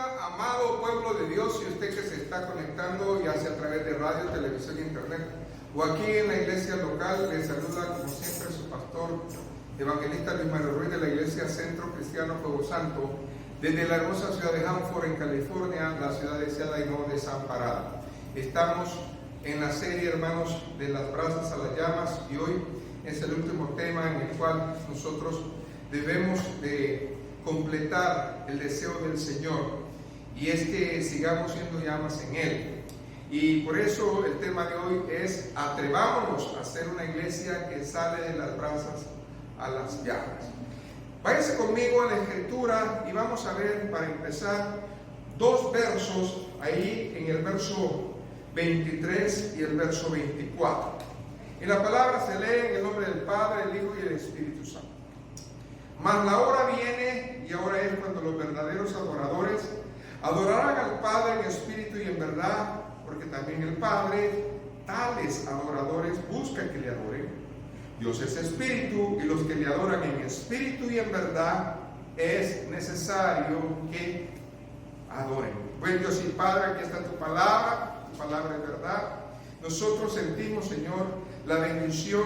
día, amado pueblo de Dios, y usted que se está conectando, ya sea a través de radio, televisión, internet, o aquí en la iglesia local, le saluda como siempre su pastor, evangelista Luis Mario Ruiz, de la iglesia Centro Cristiano Fuego Santo, desde la hermosa ciudad de Hanford, en California, la ciudad deseada y no desamparada. Estamos en la serie, hermanos, de las brasas a las llamas, y hoy es el último tema en el cual nosotros debemos de completar el deseo del Señor, y es que sigamos siendo llamas en Él. Y por eso el tema de hoy es: atrevámonos a ser una iglesia que sale de las brasas a las llamas. Váyase conmigo a la Escritura y vamos a ver, para empezar, dos versos ahí en el verso 23 y el verso 24. Y la palabra se lee en el nombre del Padre, el Hijo y el Espíritu Santo. Mas la hora viene, y ahora es cuando los verdaderos adoradores adorarán al Padre en espíritu y en verdad, porque también el Padre tales adoradores busca que le adoren. Dios es espíritu, y los que le adoran en espíritu y en verdad es necesario que adoren. Buen Dios y Padre, aquí está tu palabra de verdad. Nosotros sentimos, Señor, la bendición,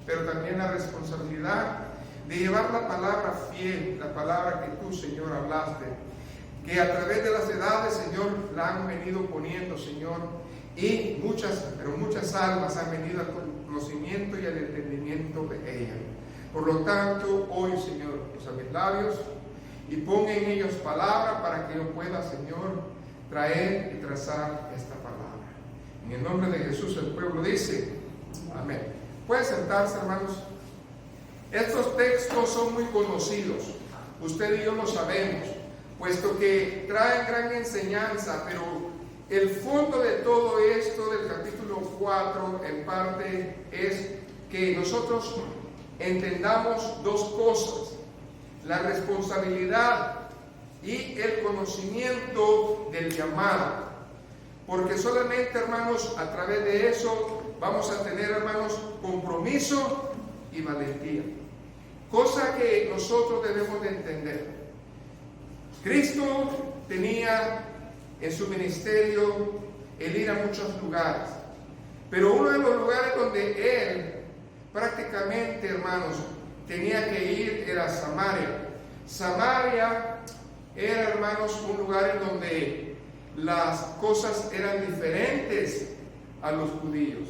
pero también la responsabilidad de llevar la palabra fiel, la palabra que tú, Señor, hablaste, que a través de las edades, Señor, la han venido poniendo, Señor, y muchas almas han venido al conocimiento y al entendimiento de ella. Por lo tanto, hoy, Señor, usa mis labios y pon en ellos palabra para que yo pueda, Señor, traer y trazar esta palabra. En el nombre de Jesús, el pueblo dice amén. Pueden sentarse, hermanos. Estos textos son muy conocidos, usted y yo lo sabemos, puesto que traen gran enseñanza, pero el fondo de todo esto del capítulo 4 en parte es que nosotros entendamos dos cosas: la responsabilidad y el conocimiento del llamado, porque solamente, hermanos, a través de eso vamos a tener, hermanos, compromiso y valentía, cosa que nosotros debemos de entender. Cristo tenía en su ministerio el ir a muchos lugares, pero uno de los lugares donde él prácticamente, hermanos, tenía que ir era Samaria. Samaria era, hermanos, un lugar en donde las cosas eran diferentes a los judíos.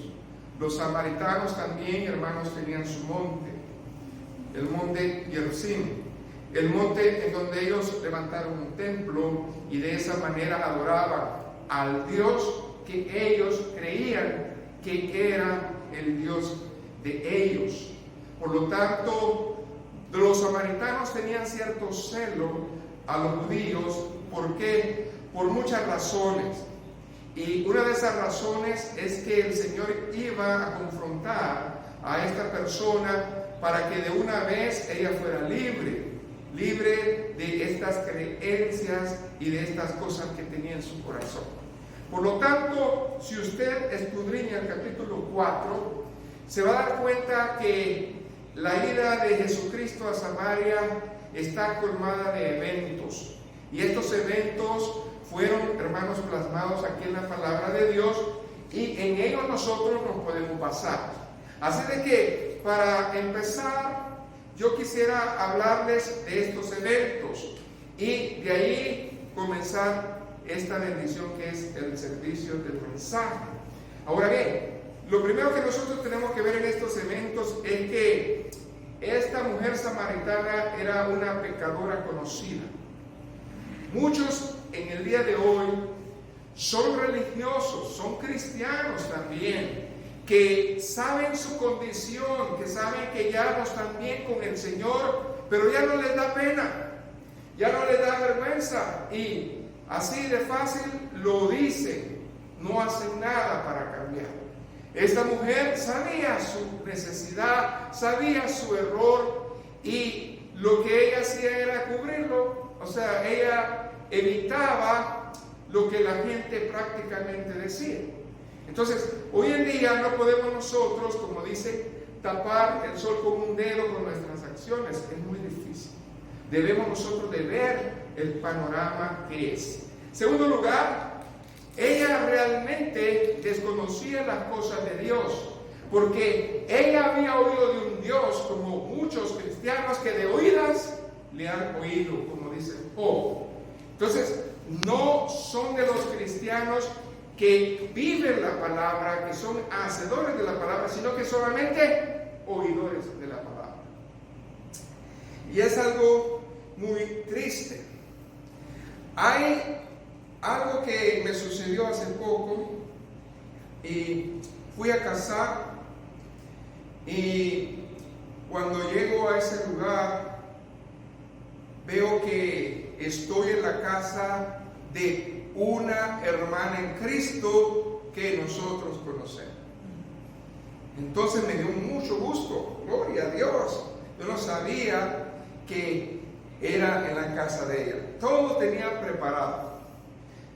Los samaritanos también, hermanos, tenían su monte, el monte Gerizim, el monte en donde ellos levantaron un templo y de esa manera adoraban al Dios que ellos creían que era el Dios de ellos. Por lo tanto, los samaritanos tenían cierto celo a los judíos. ¿Por qué? Por muchas razones. Y una de esas razones es que el Señor iba a confrontar a esta persona para que de una vez ella fuera libre de estas creencias y de estas cosas que tenía en su corazón. Por lo tanto, si usted escudriña el capítulo 4, se va a dar cuenta que la ida de Jesucristo a Samaria está colmada de eventos. Y estos eventos fueron, hermanos, plasmados aquí en la palabra de Dios, y en ellos nosotros nos podemos basar. Así de que, para empezar, yo quisiera hablarles de estos eventos y de ahí comenzar esta bendición que es el servicio del mensaje. Ahora bien, lo primero que nosotros tenemos que ver en estos eventos es que esta mujer samaritana era una pecadora conocida. Muchos en el día de hoy son religiosos, son cristianos también, que saben su condición, que saben que ya no están bien con el Señor, pero ya no les da pena, ya no les da vergüenza, y así de fácil lo dicen, no hacen nada para cambiar. Esta mujer sabía su necesidad, sabía su error, y lo que ella hacía era cubrirlo. O sea, ella evitaba lo que la gente prácticamente decía. Entonces, hoy en día no podemos nosotros, como dice, tapar el sol con un dedo con nuestras acciones. Es muy difícil. Debemos nosotros de ver el panorama que es. Segundo lugar, ella realmente desconocía las cosas de Dios, porque ella había oído de un Dios como muchos cristianos que de oídas le han oído, como dice Job. Entonces, no son de los cristianos que viven la palabra, que son hacedores de la palabra, sino que solamente oidores de la palabra. Y es algo muy triste. Hay algo que me sucedió hace poco, y fui a cazar, y cuando llego a ese lugar veo que estoy en la casa de una hermana en Cristo que nosotros conocemos. Entonces me dio mucho gusto, gloria a Dios. Yo no sabía que era en la casa de ella. Todo lo tenía preparado,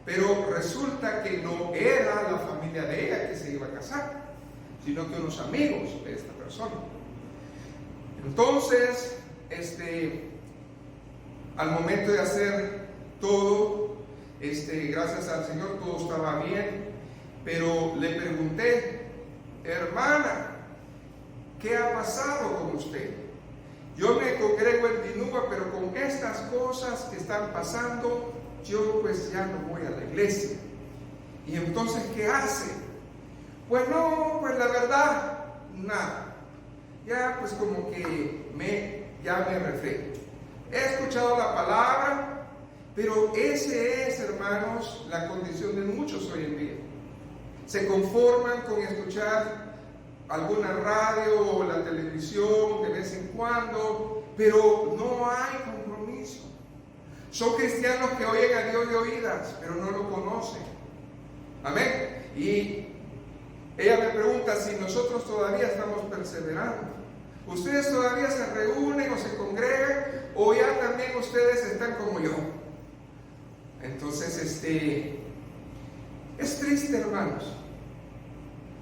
pero resulta que no era la familia de ella que se iba a casar, sino que unos amigos de esta persona. Entonces, al momento de hacer todo, gracias al Señor, todo estaba bien, pero le pregunté: hermana, ¿qué ha pasado con usted? Yo me congrego en Dinúa, pero con estas cosas que están pasando, yo pues ya no voy a la iglesia. Y entonces, ¿qué hace? Pues no, pues la verdad, nada. Ya pues como que ya me refresco. He escuchado la palabra, pero ese es, hermanos, la condición de muchos hoy en día. Se conforman con escuchar alguna radio o la televisión de vez en cuando, pero no hay compromiso. Son cristianos que oyen a Dios de oídas, pero no lo conocen. Amén. Y ella me pregunta si nosotros todavía estamos perseverando. ¿Ustedes todavía se reúnen o se congregan, o ya también ustedes están como yo? Entonces, es triste, hermanos.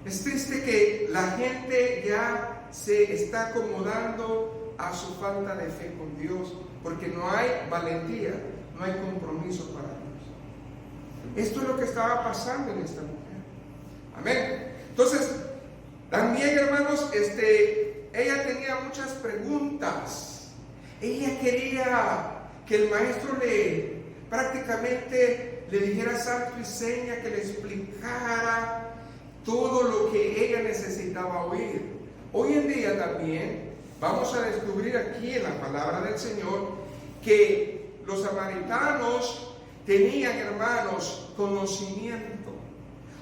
Es triste que la gente ya se está acomodando a su falta de fe con Dios, porque no hay valentía, no hay compromiso para Dios. Esto es lo que estaba pasando en esta mujer. Amén. Entonces, también, hermanos, ella tenía muchas preguntas. Ella quería que el maestro prácticamente le dijera santo y seña, que le explicara todo lo que ella necesitaba oír. Hoy en día también vamos a descubrir aquí en la palabra del Señor que los samaritanos tenían, hermanos, conocimiento.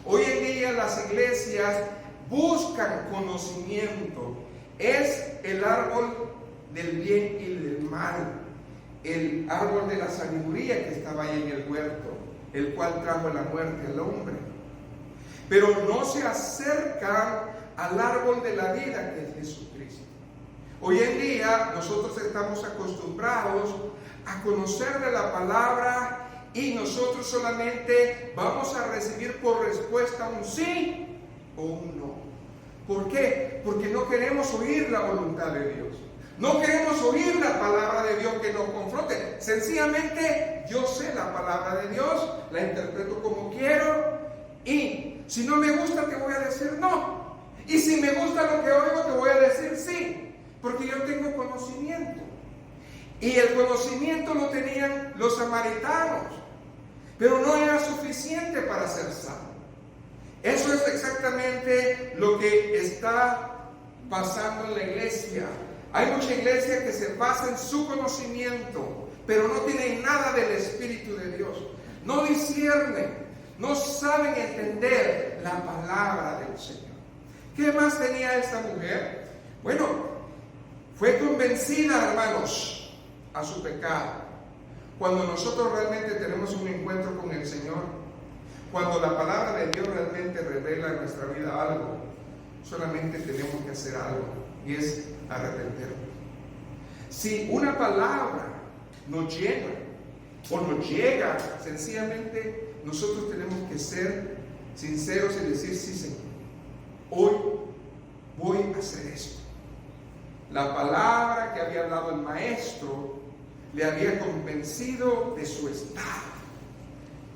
Hoy en día las iglesias buscan conocimiento. Es el árbol del bien y del mal, el árbol de la sabiduría que estaba ahí en el huerto, el cual trajo la muerte al hombre. Pero no se acercan al árbol de la vida, que es Jesucristo. Hoy en día nosotros estamos acostumbrados a conocer de la palabra, y nosotros solamente vamos a recibir por respuesta un sí o un no. ¿Por qué? Porque no queremos oír la voluntad de Dios. No queremos oír la palabra de Dios que nos confronte. Sencillamente, yo sé la palabra de Dios, la interpreto como quiero, y si no me gusta te voy a decir no. Y si me gusta lo que oigo te voy a decir sí, porque yo tengo conocimiento. Y el conocimiento lo tenían los samaritanos, pero no era suficiente para ser salvo. Eso es exactamente lo que está pasando en la iglesia. Hay mucha iglesia que se basa en su conocimiento, pero no tienen nada del Espíritu de Dios. No disciernen, no saben entender la palabra del Señor. ¿Qué más tenía esta mujer? Bueno, fue convencida, hermanos, a su pecado. Cuando nosotros realmente tenemos un encuentro con el Señor, cuando la palabra de Dios realmente revela en nuestra vida algo, solamente tenemos que hacer algo, y es arrepentirnos. Si una palabra nos llena o nos llega, sencillamente nosotros tenemos que ser sinceros y decir: sí, Señor, hoy voy a hacer esto. La palabra que había hablado el maestro le había convencido de su estado.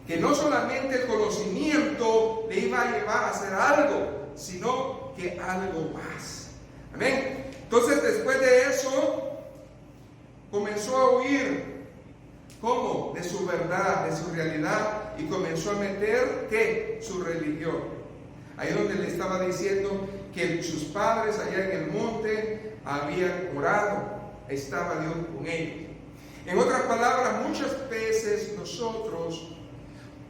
Que no solamente el conocimiento le iba a llevar a hacer algo, sino que algo más. Amén. Entonces, después de eso, comenzó a huir. ¿Cómo? De su verdad, de su realidad, y comenzó a meter, ¿qué? Su religión. Ahí donde le estaba diciendo que sus padres allá en el monte habían orado, estaba Dios con ellos. En otras palabras, muchas veces nosotros,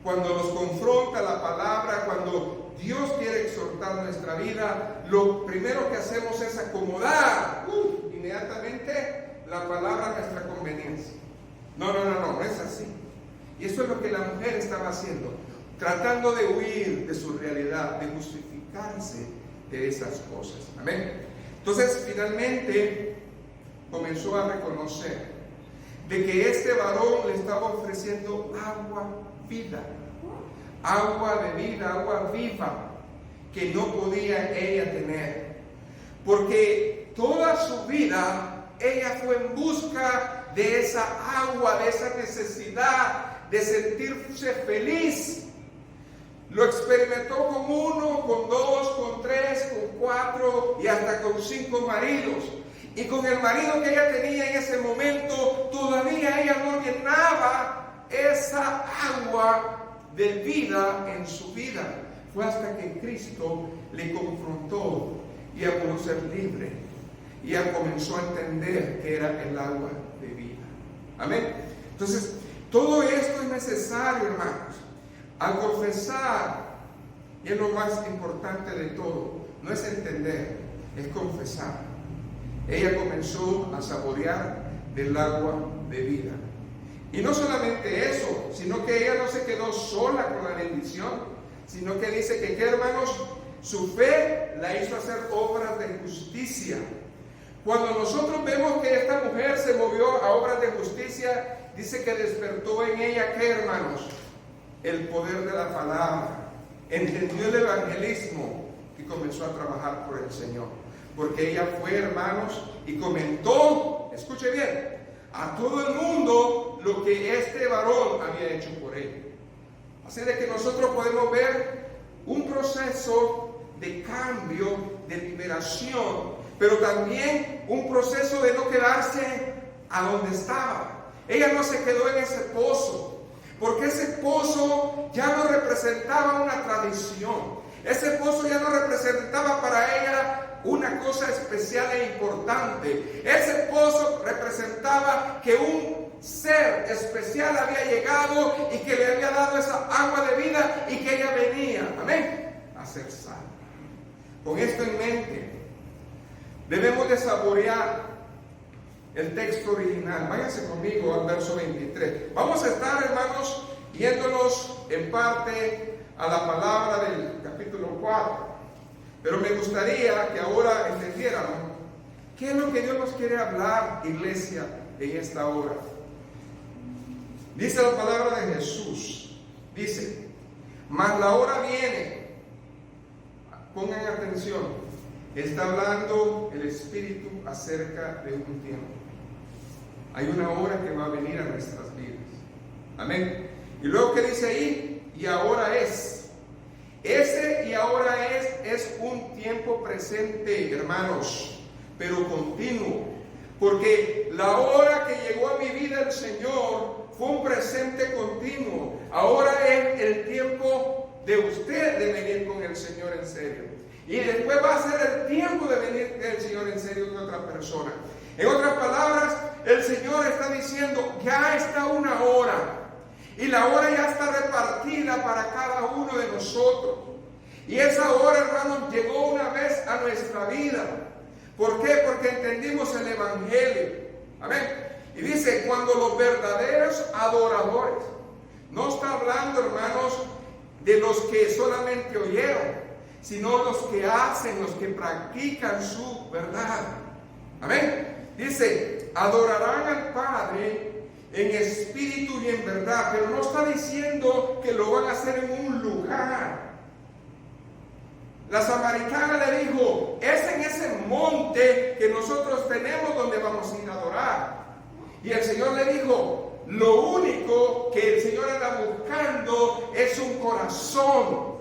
cuando nos confronta la palabra, cuando Dios quiere exhortar nuestra vida, lo primero que hacemos es acomodar inmediatamente la palabra a nuestra conveniencia. No es así. Y eso es lo que la mujer estaba haciendo, tratando de huir de su realidad, de justificarse de esas cosas. Amén. Entonces, finalmente comenzó a reconocer de que este varón le estaba ofreciendo agua vida, agua de vida, agua viva, que no podía ella tener, porque toda su vida ella fue en busca de esa agua, de esa necesidad de sentirse feliz. Lo experimentó con 1, con 2, con 3, con 4 y hasta con 5 maridos. Y con el marido que ella tenía en ese momento, todavía ella no llenaba esa agua de vida en su vida. Fue hasta que Cristo le confrontó y ella pudo ser libre. Y ella comenzó a entender que era el agua de vida. Amén. Entonces, todo esto es necesario, hermanos. Al confesar, y es lo más importante de todo, no es entender, es confesar. Ella comenzó a saborear del agua de vida. Y no solamente eso, sino que ella no se quedó sola con la bendición, sino que dice que, ¿qué, hermanos? Su fe la hizo hacer obras de justicia. Cuando nosotros vemos que esta mujer se movió a obras de justicia, dice que despertó en ella, ¿qué, hermanos? El poder de la palabra. Entendió el evangelismo y comenzó a trabajar por el Señor. Porque ella fue, hermanos, y comentó, escuche bien, a todo el mundo lo que este varón había hecho por ella. Así de que nosotros podemos ver un proceso de cambio, de liberación, pero también un proceso de no quedarse a donde estaba. Ella no se quedó en ese pozo, porque ese pozo ya no representaba una tradición. Ese pozo ya no representaba para ella una cosa especial e importante. Ese pozo representaba que un ser especial había llegado y que le había dado esa agua de vida y que ella venía, amén, a ser salva. Con esto en mente, debemos de saborear el texto original. Váyanse conmigo al verso 23. Vamos a estar, hermanos, yéndonos en parte a la palabra del capítulo 4. Pero me gustaría que ahora entendiéramos qué es lo que Dios nos quiere hablar, iglesia, en esta hora. Dice la palabra de Jesús, dice, mas la hora viene, pongan atención, está hablando el Espíritu acerca de un tiempo. Hay una hora que va a venir a nuestras vidas. Amén. Y luego que dice ahí, y ahora es. Ese y ahora es un tiempo presente, hermanos, pero continuo. Porque la hora que llegó a mi vida el Señor fue un presente continuo. Ahora es el tiempo de usted de venir con el Señor en serio. Y después va a ser el tiempo de venir con el Señor en serio con otra persona. En otras palabras, el Señor está diciendo, ya está una hora. Y la hora ya está repartida para cada uno de nosotros. Y esa hora, hermanos, llegó una vez a nuestra vida. ¿Por qué? Porque entendimos el Evangelio. Amén. Y dice, cuando los verdaderos adoradores, no está hablando, hermanos, de los que solamente oyeron, sino los que hacen, los que practican su verdad. Amén. Dice, adorarán al Padre en espíritu y en verdad, pero no está diciendo que lo van a hacer en un lugar. La samaritana le dijo, es en ese monte que nosotros tenemos donde vamos a ir a adorar. Y el Señor le dijo, lo único que el Señor anda buscando es un corazón,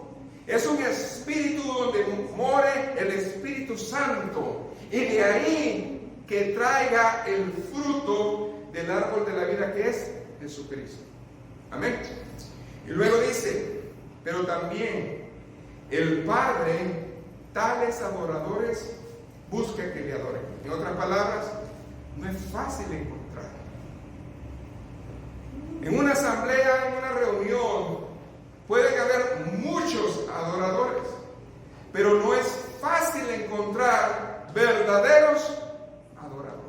es un espíritu donde more el Espíritu Santo, y de ahí que traiga el fruto del árbol de la vida que es Jesucristo. Amén. Y luego dice, pero también el Padre tales adoradores busca que le adoren. En otras palabras, no es fácil encontrar. En una asamblea, en una reunión, pueden haber muchos adoradores, pero no es fácil encontrar verdaderos adoradores.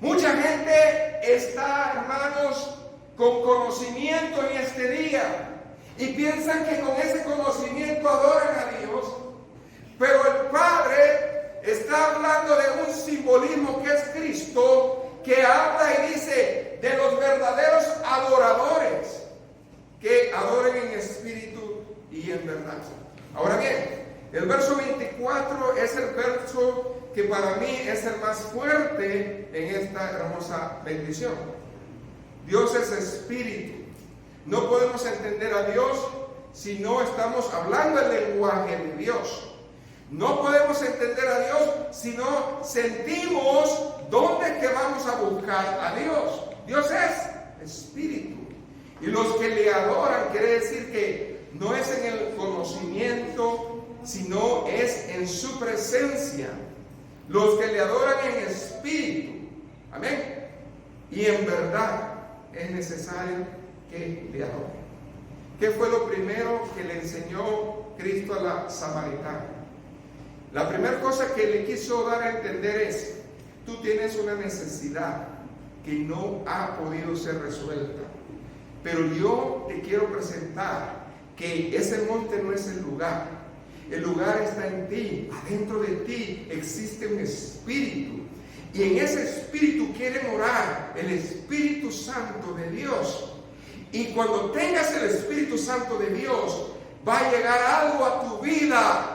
Mucha gente está, hermanos, con conocimiento en este día y piensan que con ese conocimiento adoran a Dios, pero el Padre está hablando de un simbolismo que es Cristo, que habla y dice de los verdaderos adoradores que adoren en espíritu y en verdad. Ahora bien, el verso 24 es el verso que para mí es el más fuerte en esta hermosa bendición. Dios es espíritu. No podemos entender a Dios si no estamos hablando el lenguaje de Dios. No podemos entender a Dios si no sentimos dónde que vamos a buscar a Dios. Dios es espíritu. Y los que le adoran quiere decir que no es en el conocimiento, sino es en su presencia. Los que le adoran en espíritu. Amén. Y en verdad es necesario que le adoren. ¿Qué fue lo primero que le enseñó Cristo a la samaritana? La primera cosa que le quiso dar a entender es, tú tienes una necesidad que no ha podido ser resuelta, pero yo te quiero presentar que ese monte no es el lugar está en ti, adentro de ti existe un espíritu, y en ese espíritu quiere morar el Espíritu Santo de Dios, y cuando tengas el Espíritu Santo de Dios, va a llegar algo a tu vida.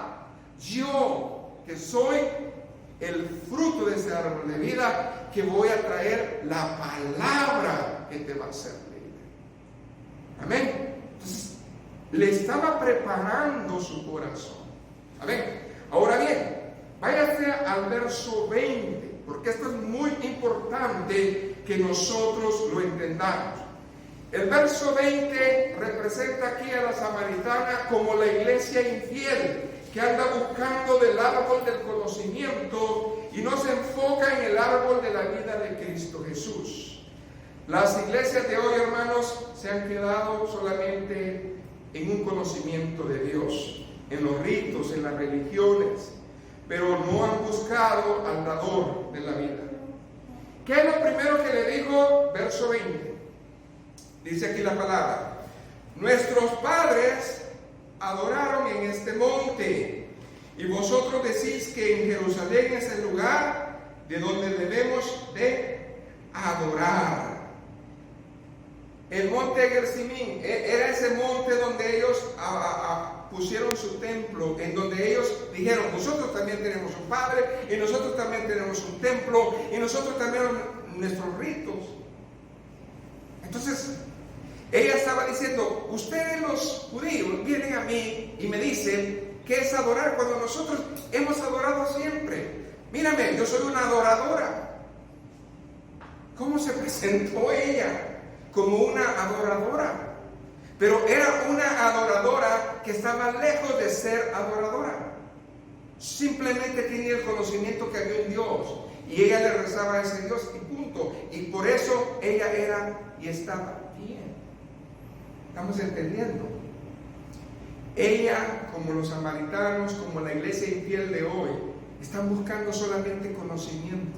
Yo, que soy el fruto de ese árbol de vida, que voy a traer la palabra que te va a hacer libre. Amén. Entonces, le estaba preparando su corazón. Amén. Ahora bien, váyase al verso 20, porque esto es muy importante que nosotros lo entendamos. El verso 20 representa aquí a la samaritana como la iglesia infiel, que anda buscando del árbol del conocimiento y no se enfoca en el árbol de la vida de Cristo Jesús. Las iglesias de hoy, hermanos, se han quedado solamente en un conocimiento de Dios, en los ritos, en las religiones, pero no han buscado al dador de la vida. ¿Qué es lo primero que le dijo? Verso 20. Dice aquí la palabra: nuestros padres adoraron en este monte, y vosotros decís que en Jerusalén es el lugar de donde debemos de adorar. El monte Gerizim era ese monte donde ellos pusieron su templo, en donde ellos dijeron: nosotros también tenemos un padre, y nosotros también tenemos un templo, y nosotros también nuestros ritos. Entonces, ella estaba diciendo: ustedes los judíos vienen a mí y me dicen que es adorar, cuando nosotros hemos adorado siempre. Mírame, yo soy una adoradora. ¿Cómo se presentó ella? Como una adoradora. Pero era una adoradora que estaba lejos de ser adoradora. Simplemente tenía el conocimiento que había un Dios, y ella le rezaba a ese Dios y punto. Y por eso ella era y estaba bien. ¿Estamos entendiendo? Ella, como los samaritanos, como la iglesia infiel de hoy, están buscando solamente conocimiento.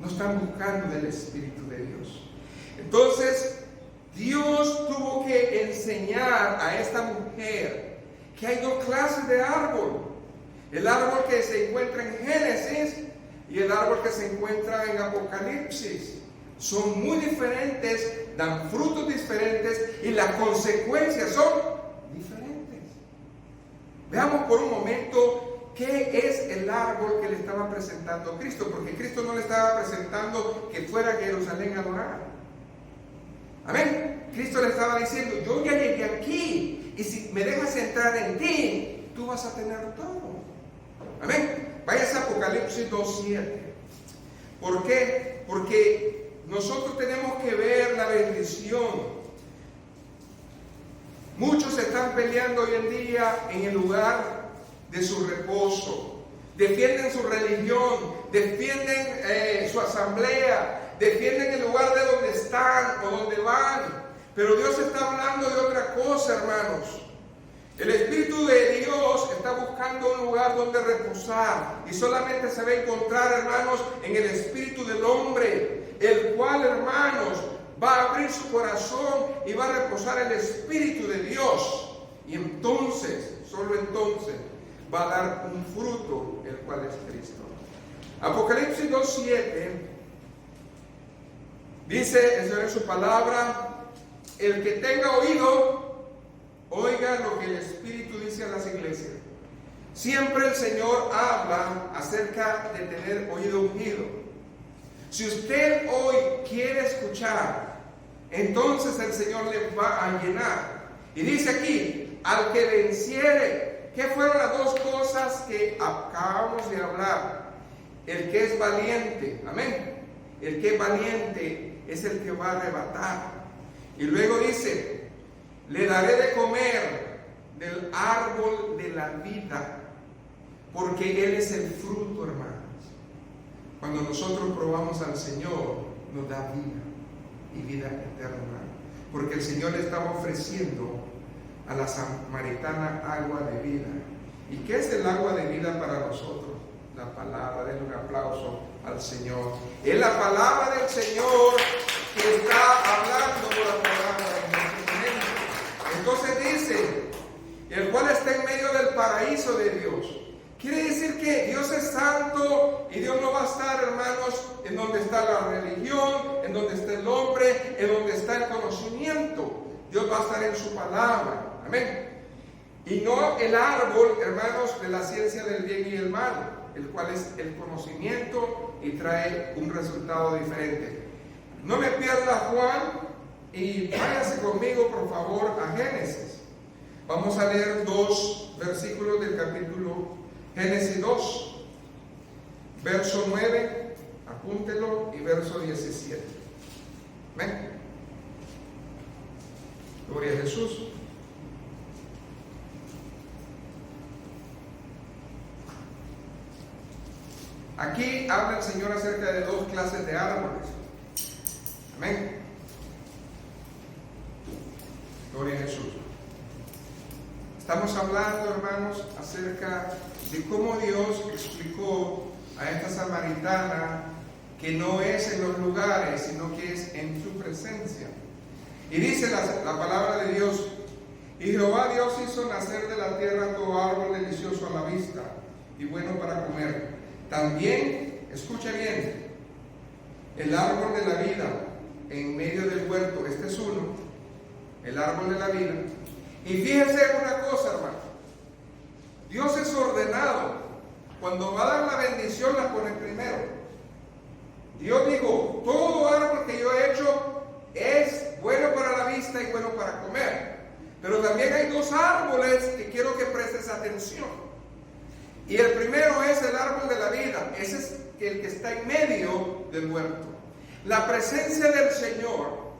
No están buscando del Espíritu de Dios. Entonces, Dios tuvo que enseñar a esta mujer que hay dos clases de árbol. El árbol que se encuentra en Génesis y el árbol que se encuentra en Apocalipsis. Son muy diferentes, dan frutos diferentes y las consecuencias son diferentes. Veamos por un momento qué es el árbol que le estaba presentando Cristo, porque Cristo no le estaba presentando que fuera a Jerusalén a adorar. Amén. Cristo le estaba diciendo, yo ya llegué aquí, y si me dejas entrar en ti, tú vas a tener todo. Amén. Vayas a Apocalipsis 2:7. ¿Por qué? Porque nosotros tenemos que ver la bendición. Muchos están peleando hoy en día en el lugar de su reposo. Defienden su religión, defienden su asamblea, defienden el lugar de donde están o donde van. Pero Dios está hablando de otra cosa, hermanos. El Espíritu de Dios está buscando un lugar donde reposar, y solamente se va a encontrar, hermanos, en el espíritu del hombre, el cual, hermanos, va a abrir su corazón y va a reposar el Espíritu de Dios. Y entonces, solo entonces, va a dar un fruto, el cual es Cristo. Apocalipsis 2:7 dice el Señor en su palabra: el que tenga oído, oiga lo que el Espíritu dice a las iglesias. Siempre el Señor habla acerca de tener oído ungido. Si usted hoy quiere escuchar, entonces el Señor le va a llenar. Y dice aquí, al que venciere. ¿Qué fueron las dos cosas que acabamos de hablar? El que es valiente, amén. El que es valiente es el que va a arrebatar. Y luego dice, le daré de comer del árbol de la vida, porque Él es el fruto, hermanos. Cuando nosotros probamos al Señor, nos da vida y vida eterna, porque el Señor le estaba ofreciendo a la samaritana agua de vida. ¿Y qué es el agua de vida para nosotros? La palabra. Denle un aplauso al Señor. Es la palabra del Señor que está hablando por la palabra en nuestro momento. Entonces dice, el cual está en medio del paraíso de Dios. Quiere decir que Dios es santo y Dios no va a estar, hermanos, en donde está la religión, en donde está el hombre, en donde está el conocimiento. Dios va a estar en su palabra. Amén. Y no el árbol, hermanos, de la ciencia del bien y el mal, el cual es el conocimiento y trae un resultado diferente. No me pierda Juan y váyase conmigo, por favor, a Génesis. Vamos a leer 2 versículos del capítulo Génesis 2, verso 9, apúntelo, y verso 17. Amén. Gloria a Jesús. Aquí habla el Señor acerca de 2 clases de árboles. Amén. Gloria a Jesús. Estamos hablando, hermanos, acerca de cómo Dios explicó a esta samaritana que no es en los lugares, sino que es en su presencia. Y dice la palabra de Dios: y Jehová Dios hizo nacer de la tierra todo árbol delicioso a la vista y bueno para comer. También, escucha bien, el árbol de la vida en medio del huerto. Este es uno, el árbol de la vida. Y fíjense una cosa, hermano. Dios es ordenado. Cuando va a dar la bendición, la pone primero. Dios dijo, todo árbol que yo he hecho es bueno para la vista y bueno para comer. Pero también hay 2 árboles que quiero que prestes atención. Y el primero es el árbol de la vida. Ese es el que está en medio del huerto. La presencia del Señor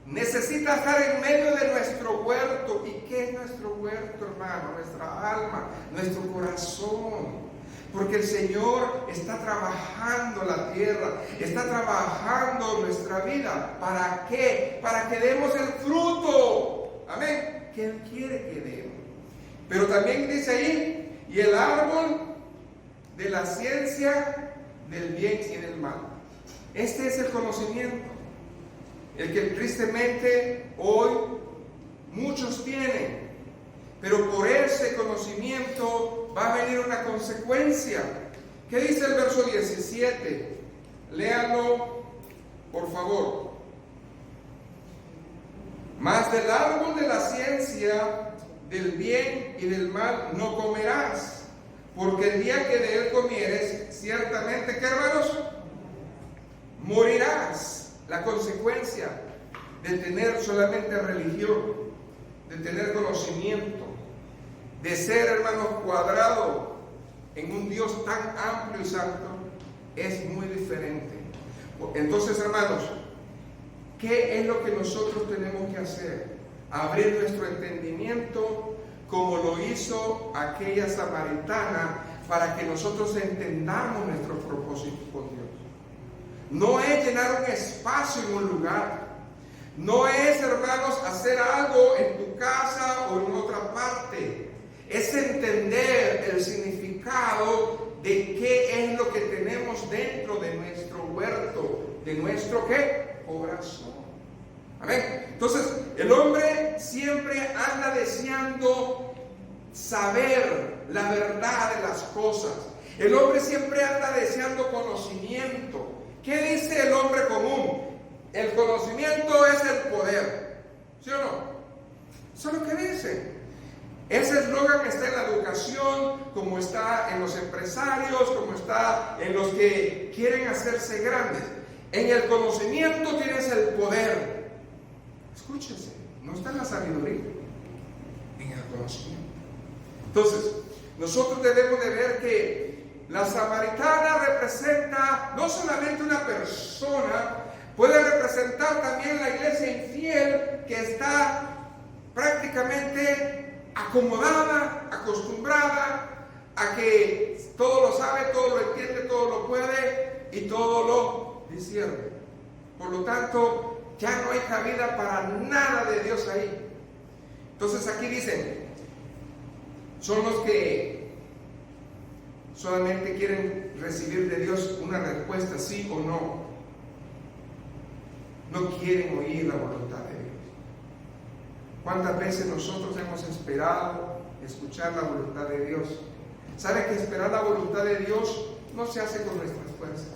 necesita estar en medio de nuestro huerto. ¿Y qué es nuestro huerto, hermano? Nuestra alma, nuestro corazón. Porque el Señor está trabajando la tierra, está trabajando nuestra vida. ¿Para qué? Para que demos el fruto. Amén. Que Él quiere que demos. Pero también dice ahí, y el árbol de la ciencia del bien y del mal. Este es el conocimiento, el que tristemente hoy muchos tienen, pero por ese conocimiento va a venir una consecuencia. ¿Qué dice el verso 17? Léanlo, por favor. Mas del árbol de la ciencia del bien y del mal no comerás, porque el día que de él comieres, ciertamente, ¿qué, hermanos? Morirás. La consecuencia. de tener solamente religión, de tener conocimiento, de ser, hermanos, cuadrado en un Dios tan amplio y santo, es muy diferente. Entonces, hermanos, ¿qué es lo que nosotros tenemos que hacer? Abrir nuestro entendimiento como lo hizo aquella samaritana, para que nosotros entendamos nuestros propósitos con Dios. No es llenar un espacio en un lugar. No es, hermanos, hacer algo en tu casa o en otra parte. Es entender el significado de qué es lo que tenemos dentro de nuestro huerto, de nuestro ¿qué? Corazón. Amén. Entonces, el hombre siempre anda deseando saber la verdad de las cosas. El hombre siempre anda deseando conocimiento. ¿Qué dice el hombre común? El conocimiento es el poder. ¿Sí o no? Eso es lo que dice. Ese eslogan está en la educación, como está en los empresarios, como está en los que quieren hacerse grandes. En el conocimiento tienes el poder. Escúchese, no está en la sabiduría, en el conocimiento. Entonces, nosotros debemos de ver que la samaritana representa no solamente una persona, puede representar también la iglesia infiel que está prácticamente acomodada, acostumbrada a que todo lo sabe, todo lo entiende, todo lo puede y todo lo discierne. Por lo tanto, ya no hay cabida para nada de Dios ahí. Entonces aquí dicen, son los que solamente quieren recibir de Dios una respuesta sí o no. No quieren oír la voluntad de Dios. ¿Cuántas veces nosotros hemos esperado escuchar la voluntad de Dios? ¿Sabe que esperar la voluntad de Dios no se hace con nuestras fuerzas?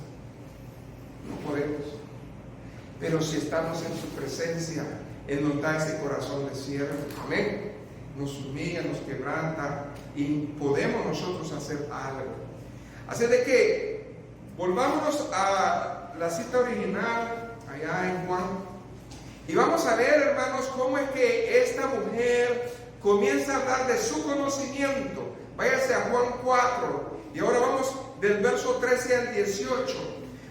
No podemos. Pero si estamos en su presencia, Él nos da ese corazón de siervo. Amén. Nos humilla, nos quebranta y podemos nosotros hacer algo. Así de que volvámonos a la cita original allá en Juan y vamos a ver, hermanos, cómo es que esta mujer comienza a hablar de su conocimiento. Váyase a Juan 4 y ahora vamos del verso 13 al 18,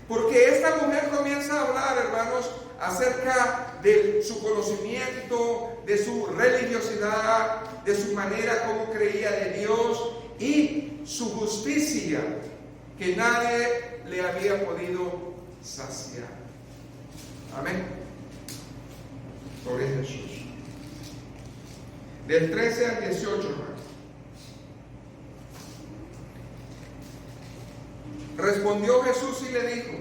porque esta mujer comienza a hablar, hermanos, acerca de su conocimiento, de su religiosidad, de su manera como creía de Dios y su justicia, que nadie le había podido saciar. Amén. Gloria a Jesús. Del 13 al 18, hermanos. Respondió Jesús y le dijo: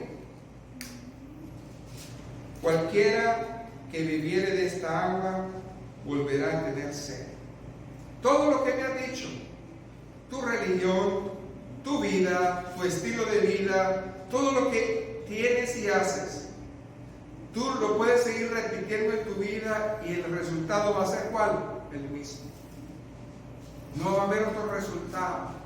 cualquiera que bebiere de esta agua volverá a tener sed. Todo lo que me has dicho, tu religión, tu vida, tu estilo de vida, todo lo que tienes y haces, tú lo puedes seguir repitiendo en tu vida y el resultado va a ser ¿cuál? El mismo. No va a haber otro resultado.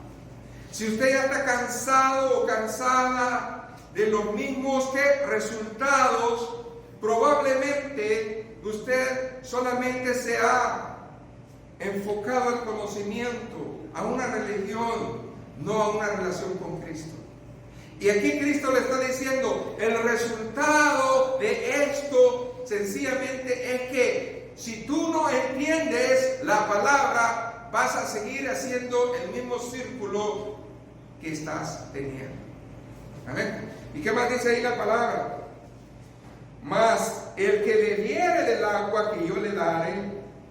Si usted ya está cansado o cansada de los mismos resultados, probablemente usted solamente se ha enfocado al conocimiento, a una religión, no a una relación con Cristo. Y aquí Cristo le está diciendo, el resultado de esto sencillamente es que si tú no entiendes la palabra, vas a seguir haciendo el mismo círculo que estás teniendo. Amén. ¿Y qué más dice ahí la palabra? Mas el que bebiere del agua que yo le daré,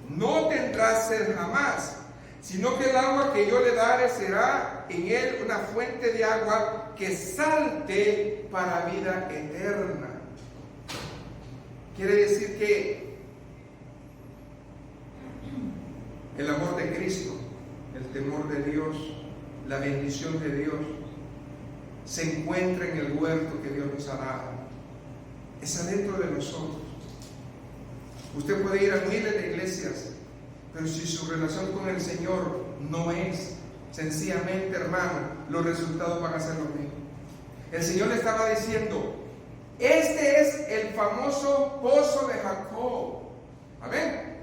no tendrá sed jamás, sino que el agua que yo le daré será en él una fuente de agua que salte para vida eterna. Quiere decir que el amor de Cristo, el temor de Dios, la bendición de Dios, se encuentra en el huerto que Dios nos ha dado. Es adentro de nosotros. Usted puede ir a miles de iglesias, pero si su relación con el Señor no es, sencillamente, hermano, los resultados van a ser los mismos. El Señor le estaba diciendo, Este es el famoso pozo de Jacob. Amén.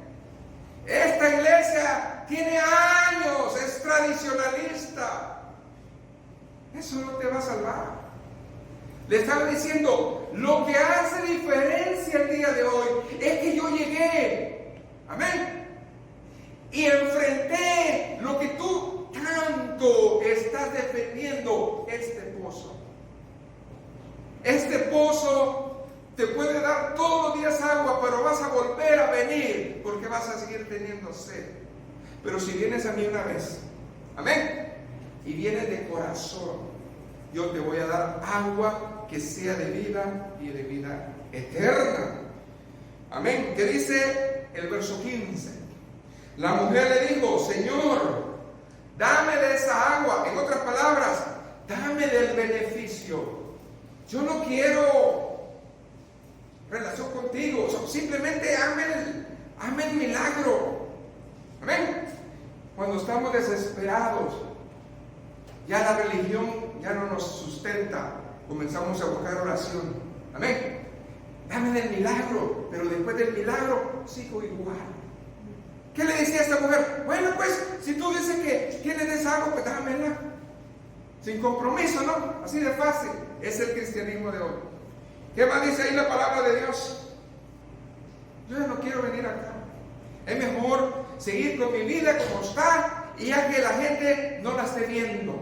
Esta iglesia tiene años, es tradicionalista. Eso no te va a salvar. Le estaba diciendo, lo que hace diferencia el día de hoy es que yo llegué. Amén. Y enfrenté lo que tú tanto estás defendiendo, este pozo. Este pozo te puede dar todos los días agua, pero vas a volver a venir porque vas a seguir teniendo sed. Pero si vienes a mí una vez, amén, y vienes de corazón, yo te voy a dar agua que sea de vida y de vida eterna. Amén. ¿Qué dice el verso 15? La mujer le dijo, Señor, dame de esa agua. En otras palabras, dame del beneficio. Yo no quiero relación contigo, simplemente hazme el milagro. Amén. Cuando estamos desesperados, ya la religión ya no nos sustenta, comenzamos a buscar oración. Amén. Dame del milagro, pero después del milagro sigo igual. ¿Qué le decía a esta mujer? Bueno, pues, si tú dices que tienes esa agua, pues dámela. Sin compromiso, ¿no? Así de fácil. Es el cristianismo de hoy. ¿Qué más dice ahí la palabra de Dios? Yo ya no quiero venir acá. Es mejor seguir con mi vida como está y ya que la gente no la esté viendo.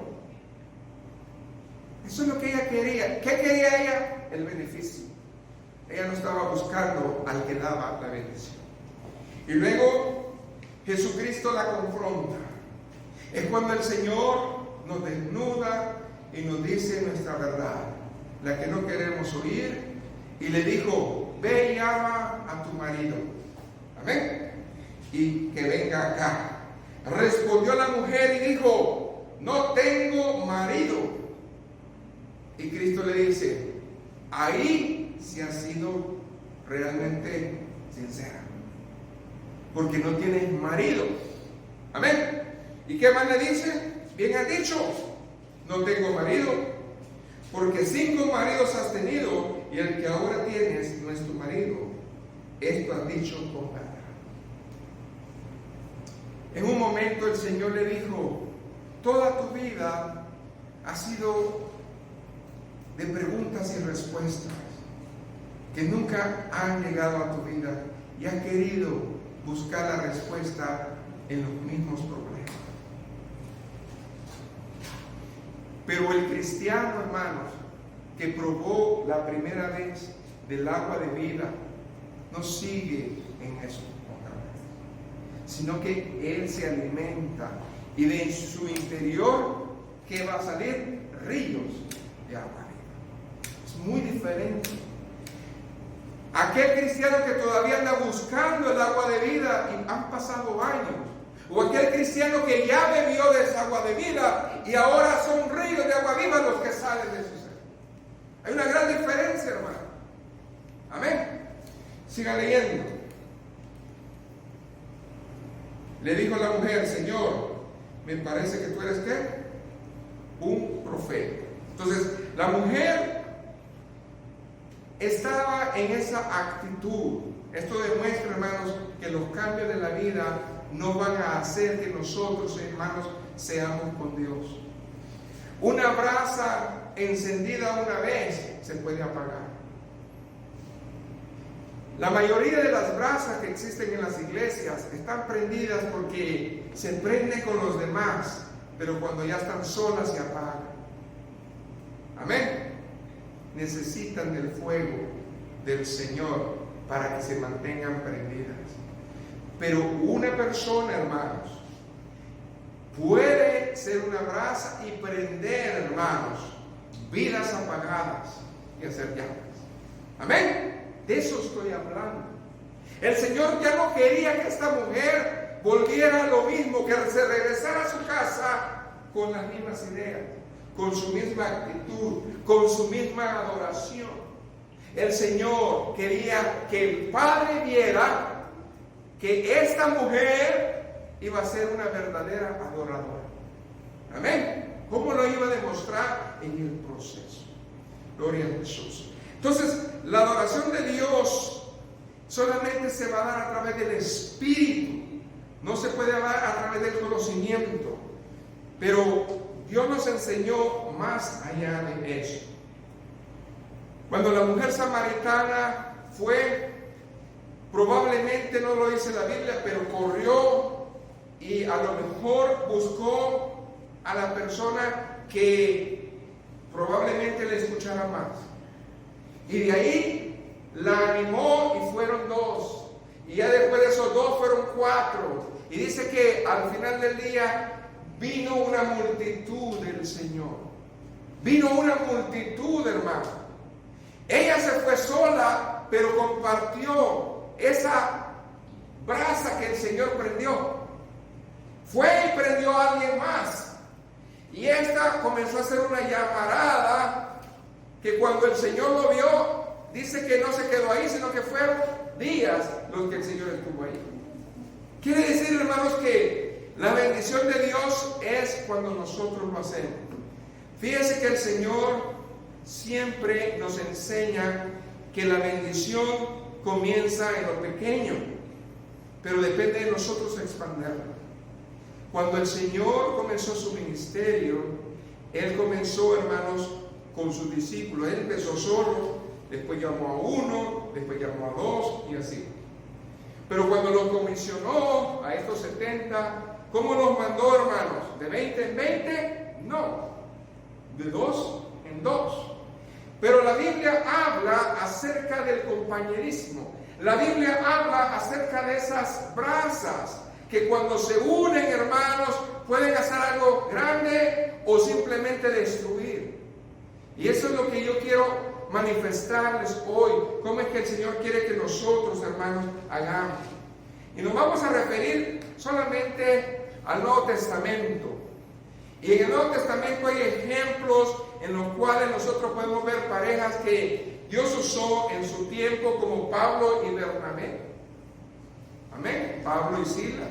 Eso es lo que ella quería. ¿Qué quería ella? El beneficio. Ella no estaba buscando al que daba la bendición. Y luego Jesucristo la confronta. Es cuando el Señor nos desnuda y nos dice nuestra verdad, la que no queremos oír, y le dijo, ve y ama a tu marido. Amén. Y que venga acá. Respondió la mujer y dijo, no tengo marido. Y Cristo le dice, ahí sí has sido realmente sincera, porque no tienes marido. Amén. ¿Y qué más le dice? Bien has dicho, no tengo marido, porque 5 maridos has tenido y el que ahora tienes no es tu marido. Esto has dicho con verdad. En un momento el Señor le dijo, toda tu vida ha sido de preguntas y respuestas que nunca han llegado a tu vida y has querido buscar la respuesta en los mismos problemas. Pero el cristiano, hermanos, que probó la primera vez del agua de vida, no sigue en eso, sino que él se alimenta y de su interior, ¿qué va a salir? Ríos de agua viva. Es muy diferente. Aquel cristiano que todavía anda buscando el agua de vida y han pasado años, o aquel cristiano que ya bebió de esa agua de vida y ahora son ríos de agua viva los que salen de su ser. Hay una gran diferencia, hermano. Amén. Siga leyendo. Le dijo la mujer, Señor, me parece que tú eres ¿qué? Un profeta. Entonces, la mujer estaba en esa actitud. Esto demuestra, hermanos, que los cambios de la vida no van a hacer que nosotros, hermanos, seamos con Dios. Una brasa encendida una vez se puede apagar. La mayoría de las brasas que existen en las iglesias están prendidas porque se prenden con los demás, pero cuando ya están solas se apagan. Amén. Necesitan del fuego del Señor para que se mantengan prendidas. Pero una persona, hermanos, puede ser una brasa y prender, hermanos, vidas apagadas y hacer llamas. Amén. De eso estoy hablando. El Señor ya no quería que esta mujer volviera a lo mismo, que se regresara a su casa con las mismas ideas, con su misma actitud, con su misma adoración. El Señor quería que el Padre viera que esta mujer iba a ser una verdadera adoradora. Amén. ¿Cómo lo iba a demostrar? En el proceso. Gloria a Jesús. Entonces, la adoración de Dios solamente se va a dar a través del Espíritu. No se puede dar a través del conocimiento. Pero Dios nos enseñó más allá de eso. Cuando la mujer samaritana fue, probablemente no lo dice la Biblia, pero corrió y a lo mejor buscó a la persona que probablemente le escuchara más. Y de ahí la animó y fueron 2. Y ya después de esos 2 fueron 4. Y dice que al final del día vino una multitud del Señor. Vino una multitud, hermano. Ella se fue sola, pero compartió esa brasa que el Señor prendió. Fue y prendió a alguien más. Y esta comenzó a hacer una llamarada que cuando el Señor lo vio, dice que no se quedó ahí, sino que fueron días los que el Señor estuvo ahí. Quiere decir, hermanos, que la bendición de Dios es cuando nosotros lo hacemos. Fíjense que el Señor siempre nos enseña que la bendición comienza en lo pequeño, pero depende de nosotros expandirla. Cuando el Señor comenzó su ministerio, Él comenzó, hermanos, con sus discípulos. Él empezó solo, después llamó a 1, después llamó a 2 y así. Pero cuando los comisionó a estos 70, ¿cómo los mandó, hermanos? ¿De 20 en 20? No, de 2 en 2. Pero la Biblia habla acerca del compañerismo. La Biblia habla acerca de esas brasas que cuando se unen, hermanos, pueden hacer algo grande o simplemente destruir. Y eso es lo que yo quiero manifestarles hoy. Cómo es que el Señor quiere que nosotros, hermanos, hagamos. Y nos vamos a referir solamente al Nuevo Testamento. Y en el Nuevo Testamento hay ejemplos en los cuales nosotros podemos ver parejas que Dios usó en su tiempo, como Pablo y Bernabé. Amén. Pablo y Silas.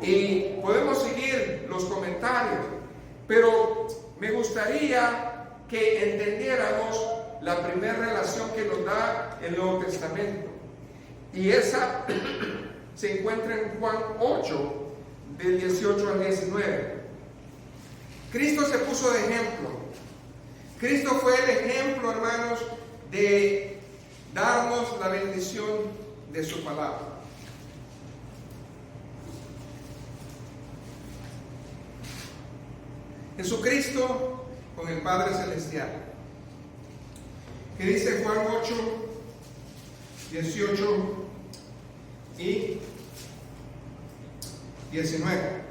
Y podemos seguir los comentarios, pero me gustaría que entendiéramos la primera relación que nos da el Nuevo Testamento. Y esa se encuentra en Juan 8, del 18 al 19. Cristo se puso de ejemplo. Cristo fue el ejemplo, hermanos, de darnos la bendición de su palabra. Jesucristo con el Padre Celestial. ¿Qué dice Juan 8, 18 y 19?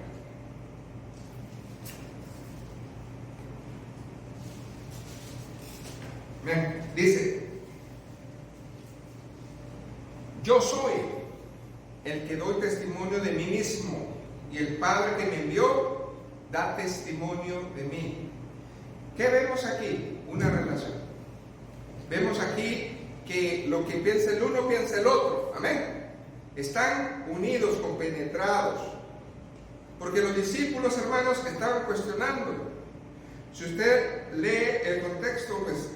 Dice: yo soy el que doy testimonio de mí mismo, y el Padre que me envió da testimonio de mí. ¿Qué vemos aquí? Una relación. Vemos aquí que lo que piensa el uno, piensa el otro. Amén. Están unidos, compenetrados. Porque los discípulos, hermanos, estaban cuestionando. Si usted lee el contexto, pues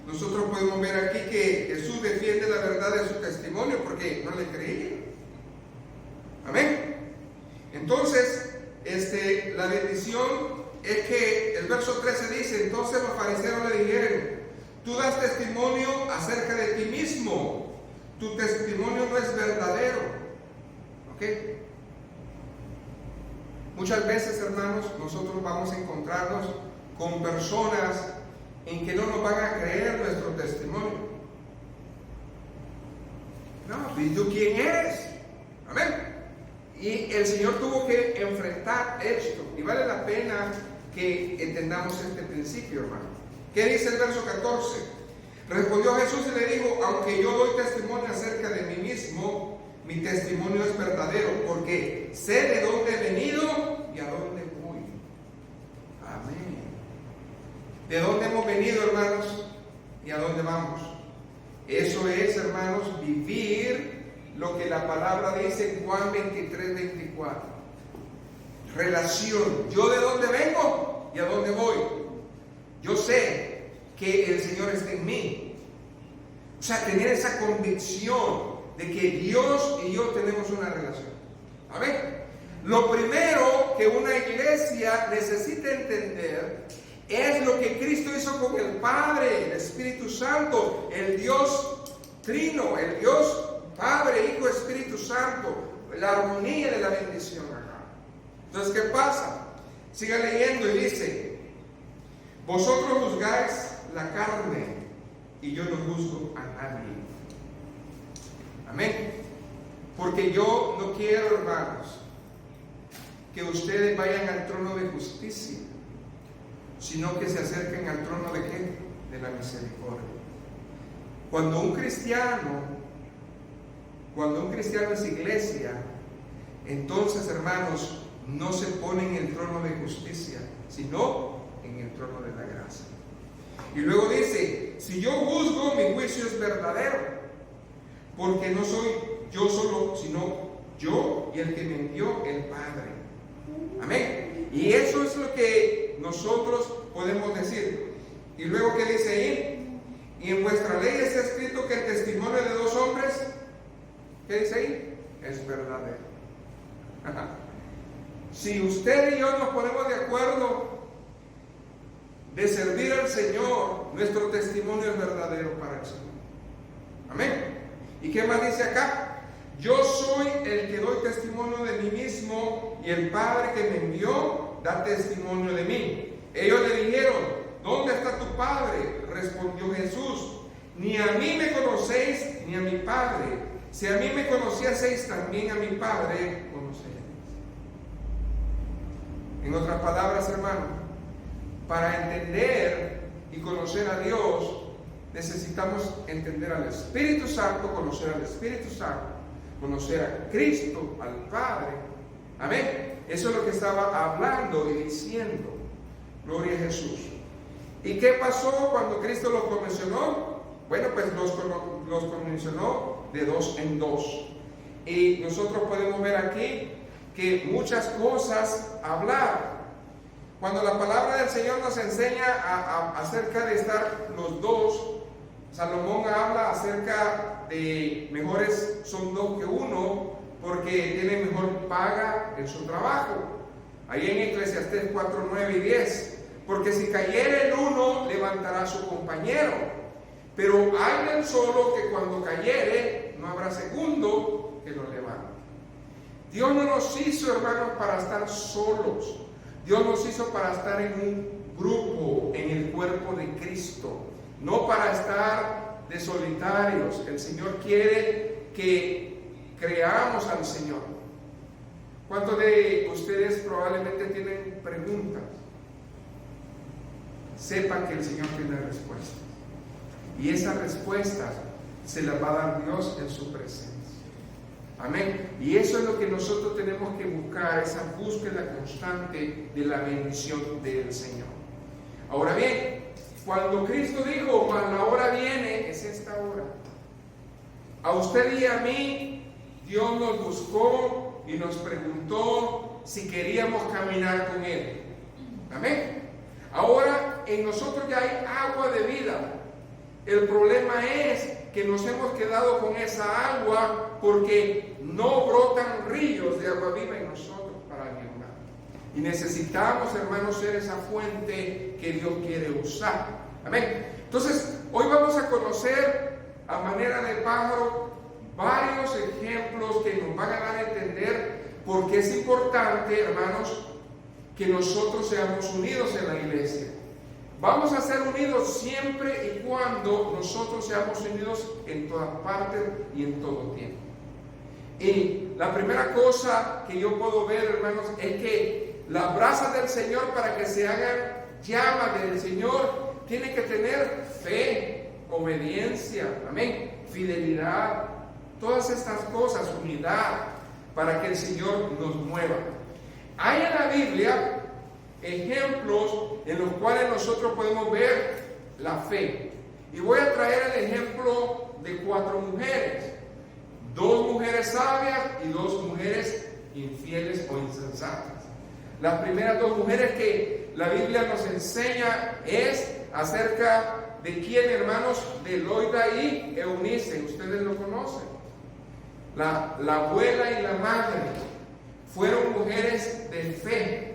nosotros podemos ver aquí que Jesús defiende la verdad de su testimonio porque no le creían. Amén. Entonces, la bendición es que el verso 13 dice: entonces los fariseos le dijeron: tú das testimonio acerca de ti mismo, tu testimonio no es verdadero. ¿Ok? Muchas veces, hermanos, nosotros vamos a encontrarnos con personas en que no nos van a creer nuestro testimonio. No, ¿y tú quién eres? Amén. Y el Señor tuvo que enfrentar esto. Y vale la pena que entendamos este principio, hermano. ¿Qué dice el verso 14? Respondió Jesús y le dijo: aunque yo doy testimonio acerca de mí mismo, mi testimonio es verdadero, porque sé de dónde he venido y a dónde voy. Amén. ¿De dónde hemos venido, hermanos? ¿Y a dónde vamos? Eso es, hermanos, vivir lo que la palabra dice en Juan 23, 24. Relación. Yo de dónde vengo y a dónde voy. Yo sé que el Señor esté en mí. O sea, tener esa convicción de que Dios y yo tenemos una relación. Amén. Lo primero que una iglesia necesita entender es lo que Cristo hizo con el Padre, el Espíritu Santo, el Dios Trino, el Dios Padre, Hijo, Espíritu Santo, la armonía de la bendición acá. Entonces, ¿qué pasa? Siga leyendo y dice: vosotros juzgáis la carne y yo no juzgo a nadie. Amén. Porque yo no quiero, hermanos, que ustedes vayan al trono de justicia, sino que se acerquen al trono de ¿qué? De la misericordia. Cuando un cristiano es iglesia, entonces, hermanos, no se pone en el trono de justicia, sino en el trono de la gracia. Y luego dice: si yo juzgo, mi juicio es verdadero, porque no soy yo solo, sino yo y el que me envió, el Padre. Amén. Y eso es lo que nosotros podemos decir. Y luego, ¿qué dice ahí? Y en vuestra ley está escrito que el testimonio de dos hombres, ¿qué dice ahí? Es verdadero. Si usted y yo nos ponemos de acuerdo de servir al Señor, nuestro testimonio es verdadero para el Señor. Amén. ¿Y qué más dice acá? Yo soy el que doy testimonio de mí mismo, y el Padre que me envió da testimonio de mí. Ellos le dijeron: ¿dónde está tu Padre? Respondió Jesús: ni a mí me conocéis, ni a mi Padre. Si a mí me conocieseis, también a mi Padre conoceréis. En otras palabras, hermano, para entender y conocer a Dios, necesitamos entender al Espíritu Santo, conocer al Espíritu Santo, conocer a Cristo, al Padre. Amén. Eso es lo que estaba hablando y diciendo. Gloria a Jesús. ¿Y qué pasó cuando Cristo los comisionó? Bueno, pues los comisionó de dos en dos. Y nosotros podemos ver aquí que muchas cosas hablar. Cuando la palabra del Señor nos enseña acerca de estar los dos, Salomón habla acerca de mejores son dos que uno, porque tiene mejor paga en su trabajo. Ahí en Eclesiastés 4, 9 y 10. Porque si cayere el uno, levantará a su compañero. Pero hay del solo que cuando cayere, no habrá segundo que lo levante. Dios no nos hizo, hermanos, para estar solos. Dios nos hizo para estar en un grupo, en el cuerpo de Cristo, no para estar de solitarios. El Señor quiere que creamos al Señor. ¿Cuántos de ustedes probablemente tienen preguntas? Sepan que el Señor tiene respuestas. Y esas respuestas se las va a dar Dios en su presencia. Amén. Y eso es lo que nosotros tenemos que buscar, esa búsqueda constante de la bendición del Señor. Ahora bien, cuando Cristo dijo: mas la hora viene, es esta hora. A usted y a mí, Dios nos buscó y nos preguntó si queríamos caminar con Él. Amén. Ahora en nosotros ya hay agua de vida. El problema es que nos hemos quedado con esa agua porque no brotan ríos de agua viva en nosotros para ayudar. Y necesitamos, hermanos, ser esa fuente que Dios quiere usar. Amén. Entonces, hoy vamos a conocer a manera de pájaro varios ejemplos que nos van a dar a entender por qué es importante, hermanos, que nosotros seamos unidos en la iglesia. Vamos a ser unidos siempre y cuando nosotros seamos unidos en todas partes y en todo tiempo. Y la primera cosa que yo puedo ver, hermanos, es que las brasas del Señor, para que se hagan llamas del Señor, tienen que tener fe, obediencia, amén, fidelidad, todas estas cosas, unidad, para que el Señor nos mueva. Hay en la Biblia ejemplos en los cuales nosotros podemos ver la fe. Y voy a traer el ejemplo de 4 mujeres. 2 mujeres sabias y 2 mujeres infieles o insensatas. Las primeras 2 mujeres que la Biblia nos enseña es acerca de quién, hermanos, de Loida y Eunice. Ustedes lo conocen. La abuela y la madre fueron mujeres de fe.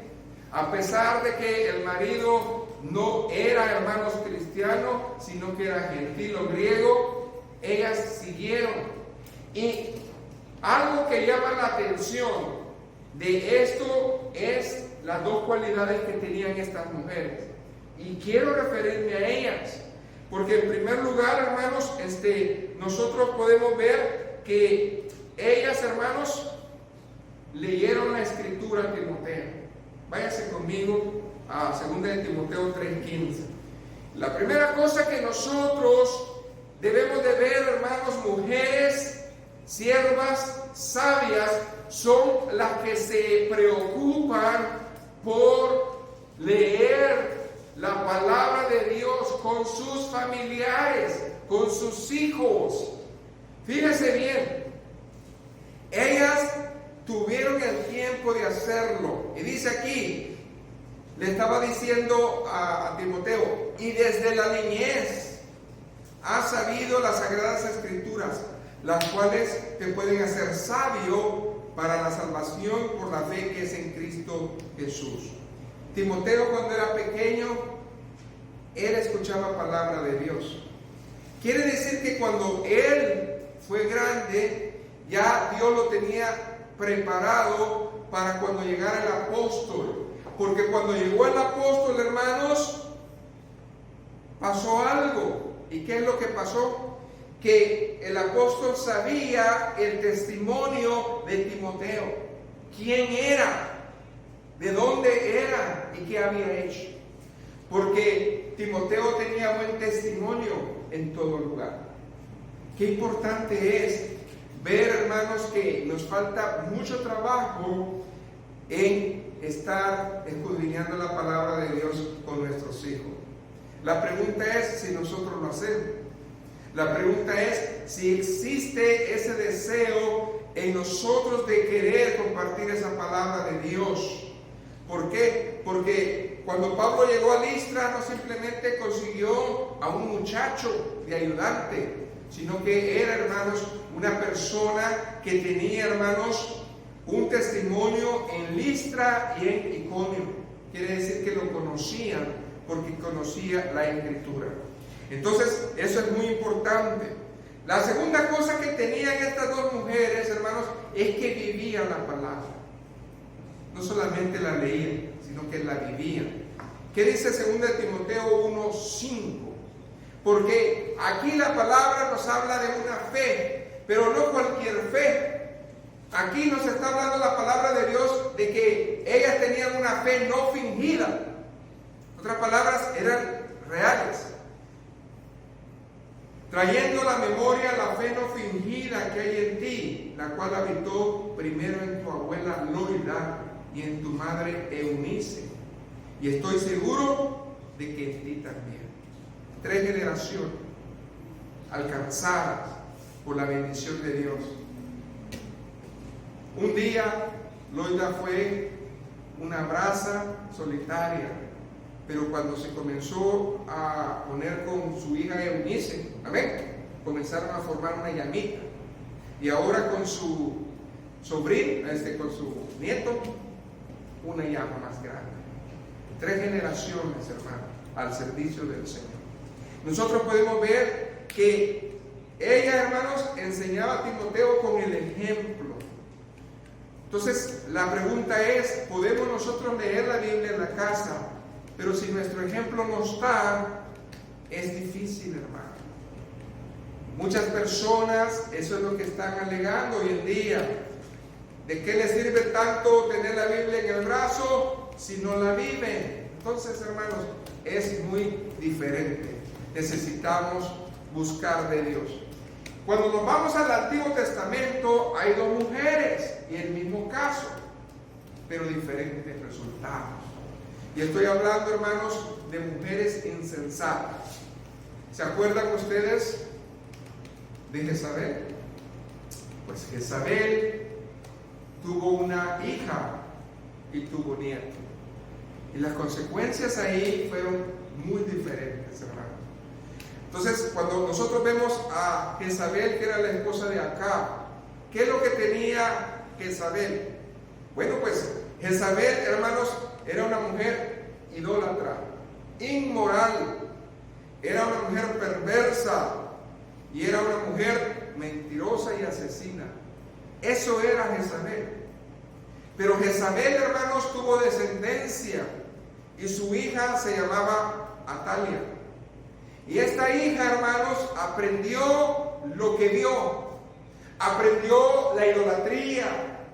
A pesar de que el marido no era, hermanos, cristiano, sino que era gentil o griego, ellas siguieron. Y algo que llama la atención de esto es las dos cualidades que tenían estas mujeres. Y quiero referirme a ellas, porque en primer lugar, hermanos, nosotros podemos ver que ellas, hermanos, leyeron la escritura a Timoteo. Váyase conmigo a 2 de Timoteo 3:15. La primera cosa que nosotros debemos de ver, hermanos, mujeres, siervas, sabias, son las que se preocupan por leer la palabra de Dios con sus familiares, con sus hijos. Fíjese bien, ellas tuvieron el tiempo de hacerlo. Y dice aquí, le estaba diciendo a Timoteo, y desde la niñez has sabido las sagradas escrituras, las cuales te pueden hacer sabio para la salvación por la fe que es en Cristo Jesús. Timoteo, cuando era pequeño, él escuchaba palabra de Dios. Quiere decir que cuando él fue grande, ya Dios lo tenía preparado para cuando llegara el apóstol. Porque cuando llegó el apóstol, hermanos, pasó algo. ¿Y qué es lo que pasó? Que el apóstol sabía el testimonio de Timoteo. ¿Quién era? ¿De dónde era? ¿Y qué había hecho? Porque Timoteo tenía buen testimonio en todo lugar. Qué importante es ver, hermanos, que nos falta mucho trabajo en estar escudriñando la palabra de Dios con nuestros hijos. La pregunta es si nosotros lo hacemos. La pregunta es si existe ese deseo en nosotros de querer compartir esa palabra de Dios. ¿Por qué? Porque cuando Pablo llegó a Listra no simplemente consiguió a un muchacho de ayudante, sino que era, hermanos, una persona que tenía, hermanos, un testimonio en Listra y en Iconio. Quiere decir que lo conocían porque conocía la Escritura. Entonces, eso es muy importante. La segunda cosa que tenían estas dos mujeres, hermanos, es que vivían la palabra. No solamente la leían, sino que la vivían. ¿Qué dice 2 de Timoteo 1:5? Porque aquí la palabra nos habla de una fe, pero no cualquier fe. Aquí nos está hablando la palabra de Dios de que ellas tenían una fe no fingida. En otras palabras, eran reales. Trayendo a la memoria la fe no fingida que hay en ti, la cual habitó primero en tu abuela Loida y en tu madre Eunice. Y estoy seguro de que en ti también. 3 generaciones alcanzadas por la bendición de Dios. Un día Loida fue una brasa solitaria, pero cuando se comenzó a poner con su hija Eunice, amén, comenzaron a formar una llamita. Y ahora con su sobrino, con su nieto, una llama más grande. 3 generaciones, hermano, al servicio del Señor. Nosotros podemos ver que ella, hermanos, enseñaba a Timoteo con el ejemplo. Entonces, la pregunta es, ¿podemos nosotros leer la Biblia en la casa? Pero si nuestro ejemplo no está, es difícil, hermano. Muchas personas, eso es lo que están alegando hoy en día. ¿De qué les sirve tanto tener la Biblia en el brazo si no la viven? Entonces, hermanos, es muy diferente. Necesitamos buscar de Dios. Cuando nos vamos al Antiguo Testamento, hay 2 mujeres y el mismo caso, pero diferentes resultados. Y estoy hablando, hermanos, de mujeres insensatas. ¿Se acuerdan ustedes de Jezabel? Pues Jezabel tuvo una hija y tuvo nieto. Y las consecuencias ahí fueron muy diferentes, hermanos. Entonces, cuando nosotros vemos a Jezabel, que era la esposa de Acab, ¿qué es lo que tenía Jezabel? Bueno, pues Jezabel, hermanos, era una mujer idólatra, inmoral, era una mujer perversa y era una mujer mentirosa y asesina. Eso era Jezabel. Pero Jezabel, hermanos, tuvo descendencia y su hija se llamaba Atalia. Y esta hija, hermanos, aprendió lo que vio, aprendió la idolatría,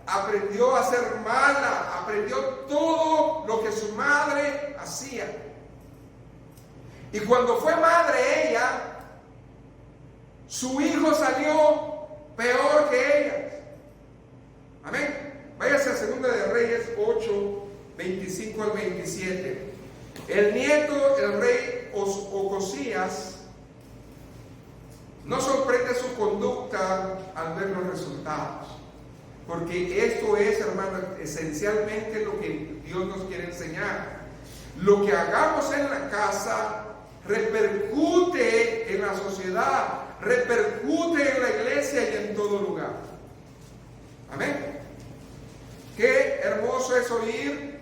aprendió a ser mala, aprendió todo lo que su madre hacía. Y cuando fue madre ella, su hijo salió peor que ella. Amén. Váyase a 2 de Reyes 8, 25 al 27. El nieto del rey Ocosías no sorprende su conducta al ver los resultados, porque esto es, hermano, esencialmente lo que Dios nos quiere enseñar. Lo que hagamos en la casa repercute en la sociedad, repercute en la iglesia y en todo lugar. Amén. Qué hermoso es oír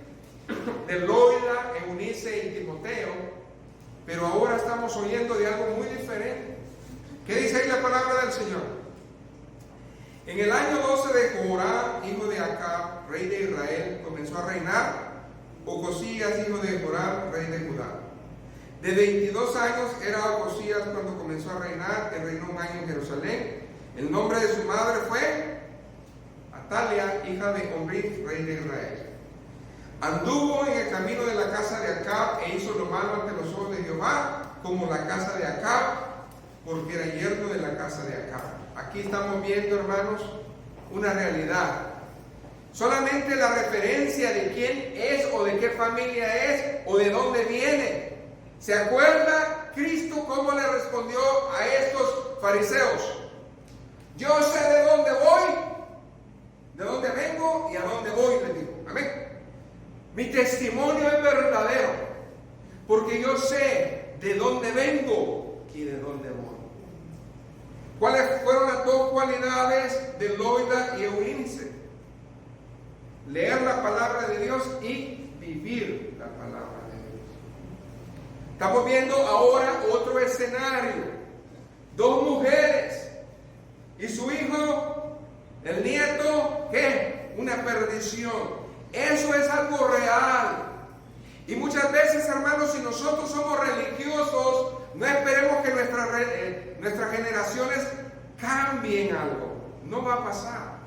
de Loida, Eunice y Timoteo, pero ahora estamos oyendo de algo muy diferente. ¿Qué dice ahí la palabra del Señor? En el año 12 de Joram, hijo de Acab, rey de Israel, comenzó a reinar Ocosías, hijo de Joram, rey de Judá. De 22 años era Ocosías cuando comenzó a reinar. Él reinó un año en Jerusalén. El nombre de su madre fue Atalia, hija de Omri, rey de Israel. Anduvo en el camino de la casa de Acab e hizo lo malo ante los ojos de Jehová, como la casa de Acab, porque era yerno de la casa de Acab. Aquí estamos viendo, hermanos, una realidad. Solamente la referencia de quién es o de qué familia es o de dónde viene. ¿Se acuerda Cristo cómo le respondió a estos fariseos? Yo sé de dónde voy, de dónde vengo y a dónde voy, les digo. Amén. Mi testimonio es verdadero, porque yo sé de dónde vengo y de dónde voy. ¿Cuáles fueron las dos cualidades de Loida y Eunice? Leer la palabra de Dios y vivir la palabra de Dios. Estamos viendo ahora otro escenario. Dos mujeres y su hijo, el nieto, ¿qué? Una perdición. Eso es algo real. Y muchas veces, hermanos, si nosotros somos religiosos, no esperemos que nuestras generaciones cambien algo. No va a pasar.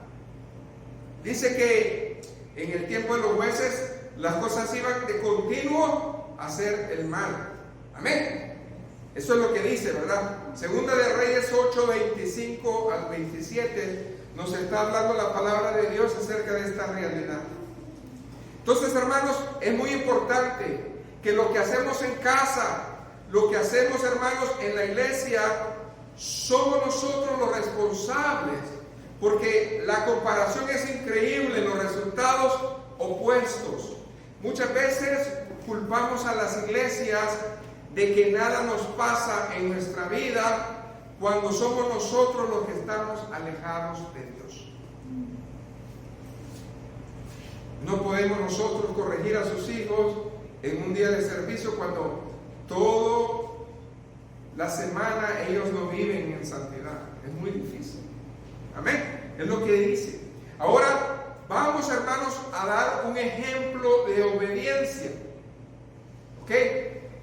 Dice que en el tiempo de los jueces las cosas iban de continuo a hacer el mal. Amén. Eso es lo que dice, ¿verdad? Segunda de Reyes 8, 25 al 27 nos está hablando la palabra de Dios acerca de esta realidad. Entonces, hermanos, es muy importante que lo que hacemos en casa, lo que hacemos, hermanos, en la iglesia, somos nosotros los responsables, porque la comparación es increíble, los resultados opuestos. Muchas veces culpamos a las iglesias de que nada nos pasa en nuestra vida cuando somos nosotros los que estamos alejados de Dios. No podemos nosotros corregir a sus hijos en un día de servicio cuando toda la semana ellos no viven en santidad. Es muy difícil. Amén. Es lo que dice. Ahora vamos, hermanos, a dar un ejemplo de obediencia. ¿Ok?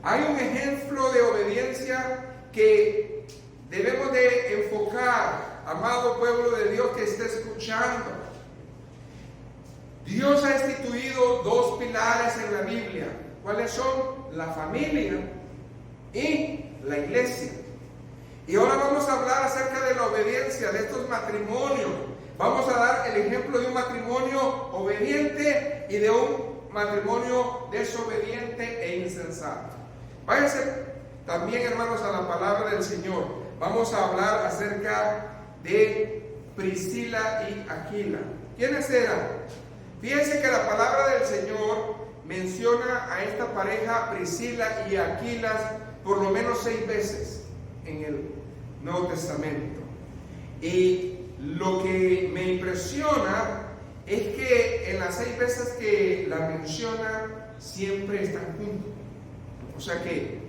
Hay un ejemplo de obediencia que debemos de enfocar, amado pueblo de Dios que está escuchando. Dios ha instituido dos pilares en la Biblia. ¿Cuáles son? La familia y la iglesia. Y ahora vamos a hablar acerca de la obediencia de estos matrimonios. Vamos a dar el ejemplo de un matrimonio obediente y de un matrimonio desobediente e insensato. Váyanse también, hermanos, a la palabra del Señor. Vamos a hablar acerca de Priscila y Aquila. ¿Quiénes eran? Fíjense que la palabra del Señor menciona a esta pareja Priscila y Aquila por lo menos 6 veces en el Nuevo Testamento. Y lo que me impresiona es que en las 6 veces que la menciona siempre están juntos. O sea que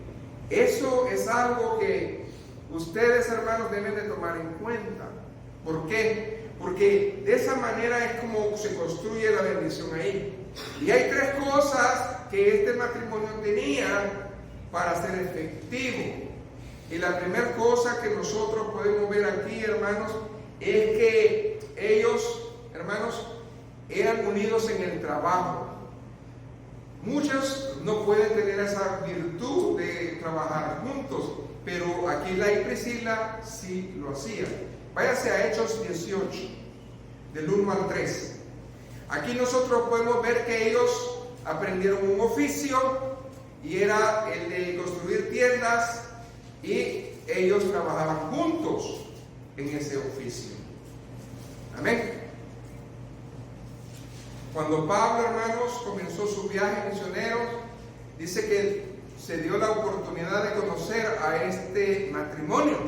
eso es algo que ustedes, hermanos, deben de tomar en cuenta. ¿Por qué? Porque de esa manera es como se construye la bendición ahí. Y hay 3 cosas que este matrimonio tenía para ser efectivo. Y la primera cosa que nosotros podemos ver aquí, hermanos, es que ellos, hermanos, eran unidos en el trabajo. Muchos no pueden tener esa virtud de trabajar juntos, pero Aquila y Priscila sí lo hacían. Váyase a Hechos 18, del 1 al 3. Aquí nosotros podemos ver que ellos aprendieron un oficio y era el de construir tiendas, y ellos trabajaban juntos en ese oficio. Amén. Cuando Pablo, hermanos, comenzó su viaje misionero, dice que se dio la oportunidad de conocer a este matrimonio.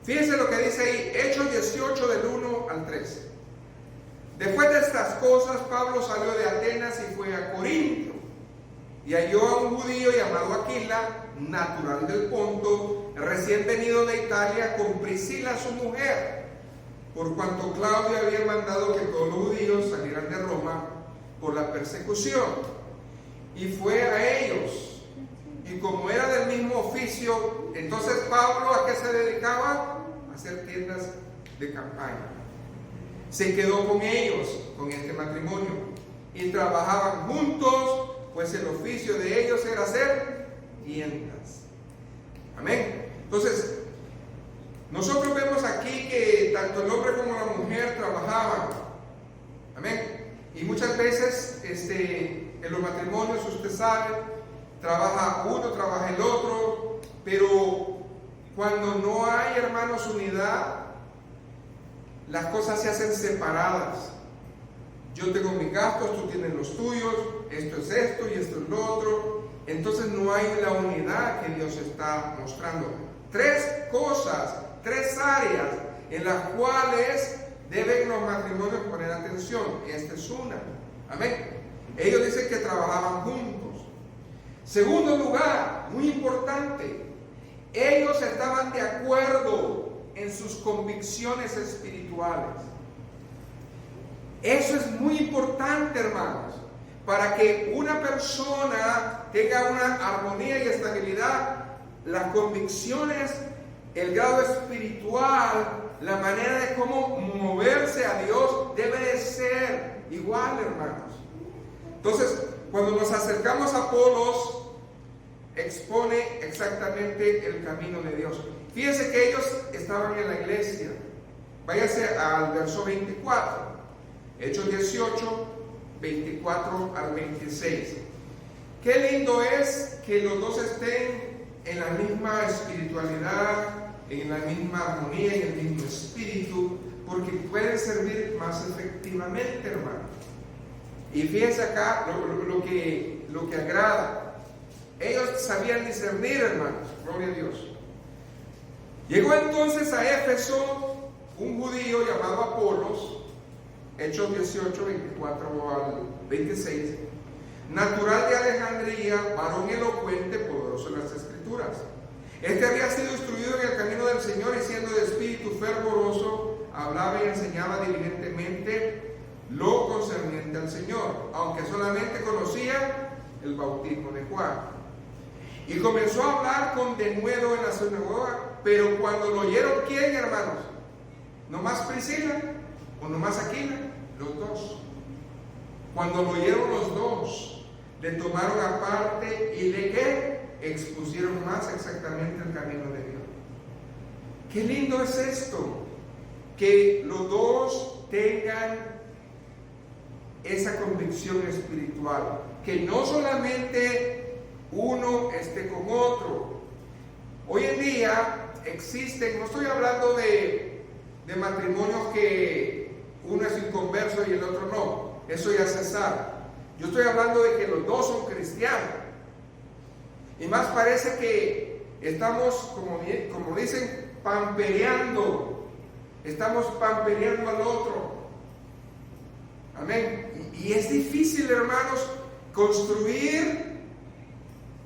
Fíjense lo que dice ahí, Hechos 18 del 1 al 3. Después de estas cosas, Pablo salió de Atenas y fue a Corinto, y halló a un judío llamado Aquila, natural del Ponto, recién venido de Italia, con Priscila su mujer, por cuanto Claudio había mandado que todos los judíos salieran de Roma por la persecución. Y fue a ellos, y como era del mismo oficio, entonces Pablo, ¿a qué se dedicaba? A hacer tiendas de campaña. Se quedó con ellos, con este matrimonio, y trabajaban juntos, pues el oficio de ellos era hacer tiendas. Amén. Entonces, nosotros vemos aquí que tanto el hombre como la mujer trabajaban. Amén. Y muchas veces en los matrimonios, usted sabe, trabaja uno, trabaja el otro, pero cuando no hay, hermanos, unidad, las cosas se hacen separadas. Yo tengo mis gastos, tú tienes los tuyos, esto es esto y esto es lo otro. Entonces no hay la unidad que Dios está mostrando. 3 cosas, 3 áreas en las cuales deben los matrimonios poner atención. Esta es una. Amén. Ellos dicen que trabajaban juntos. Segundo lugar, muy importante, ellos estaban de acuerdo en sus convicciones espirituales. Eso es muy importante, hermanos, para que una persona tenga una armonía y estabilidad. Las convicciones, el grado espiritual, la manera de cómo moverse a Dios debe de ser igual, hermanos. Entonces, cuando nos acercamos a Apolos, expone exactamente el camino de Dios. Fíjense que ellos estaban en la iglesia. Váyase al verso 24. Hechos 18, 24 al 26. Qué lindo es que los dos estén en la misma espiritualidad, en la misma armonía, en el mismo espíritu, porque pueden servir más efectivamente, hermano. Y fíjense acá lo que agrada. Ellos sabían discernir, hermanos. Gloria a Dios. Llegó entonces a Éfeso un judío llamado Apolos, Hechos 18, 24 al 26, natural de Alejandría, varón elocuente, poderoso en las Escrituras. Este había sido instruido en el camino del Señor, y siendo de espíritu fervoroso, hablaba y enseñaba diligentemente lo concerniente al Señor, aunque solamente conocía el bautismo de Juan. Y comenzó a hablar con denuedo en la sinagoga, pero cuando lo oyeron, ¿quién, hermanos? ¿No más Priscila o no más Aquila? Los dos. Cuando lo oyeron los dos, le tomaron aparte y le ¿qué? Expusieron más exactamente el camino de Dios. Qué lindo es esto, que los dos tengan esa convicción espiritual, que no solamente uno esté con otro. Hoy en día existen, no estoy hablando de matrimonios que uno es inconverso y el otro no, eso ya se sabe, Yo estoy hablando de que los dos son cristianos. Y más parece que estamos, como dicen, pampereando. Estamos pampereando al otro. Amén. Y es difícil, hermanos, construir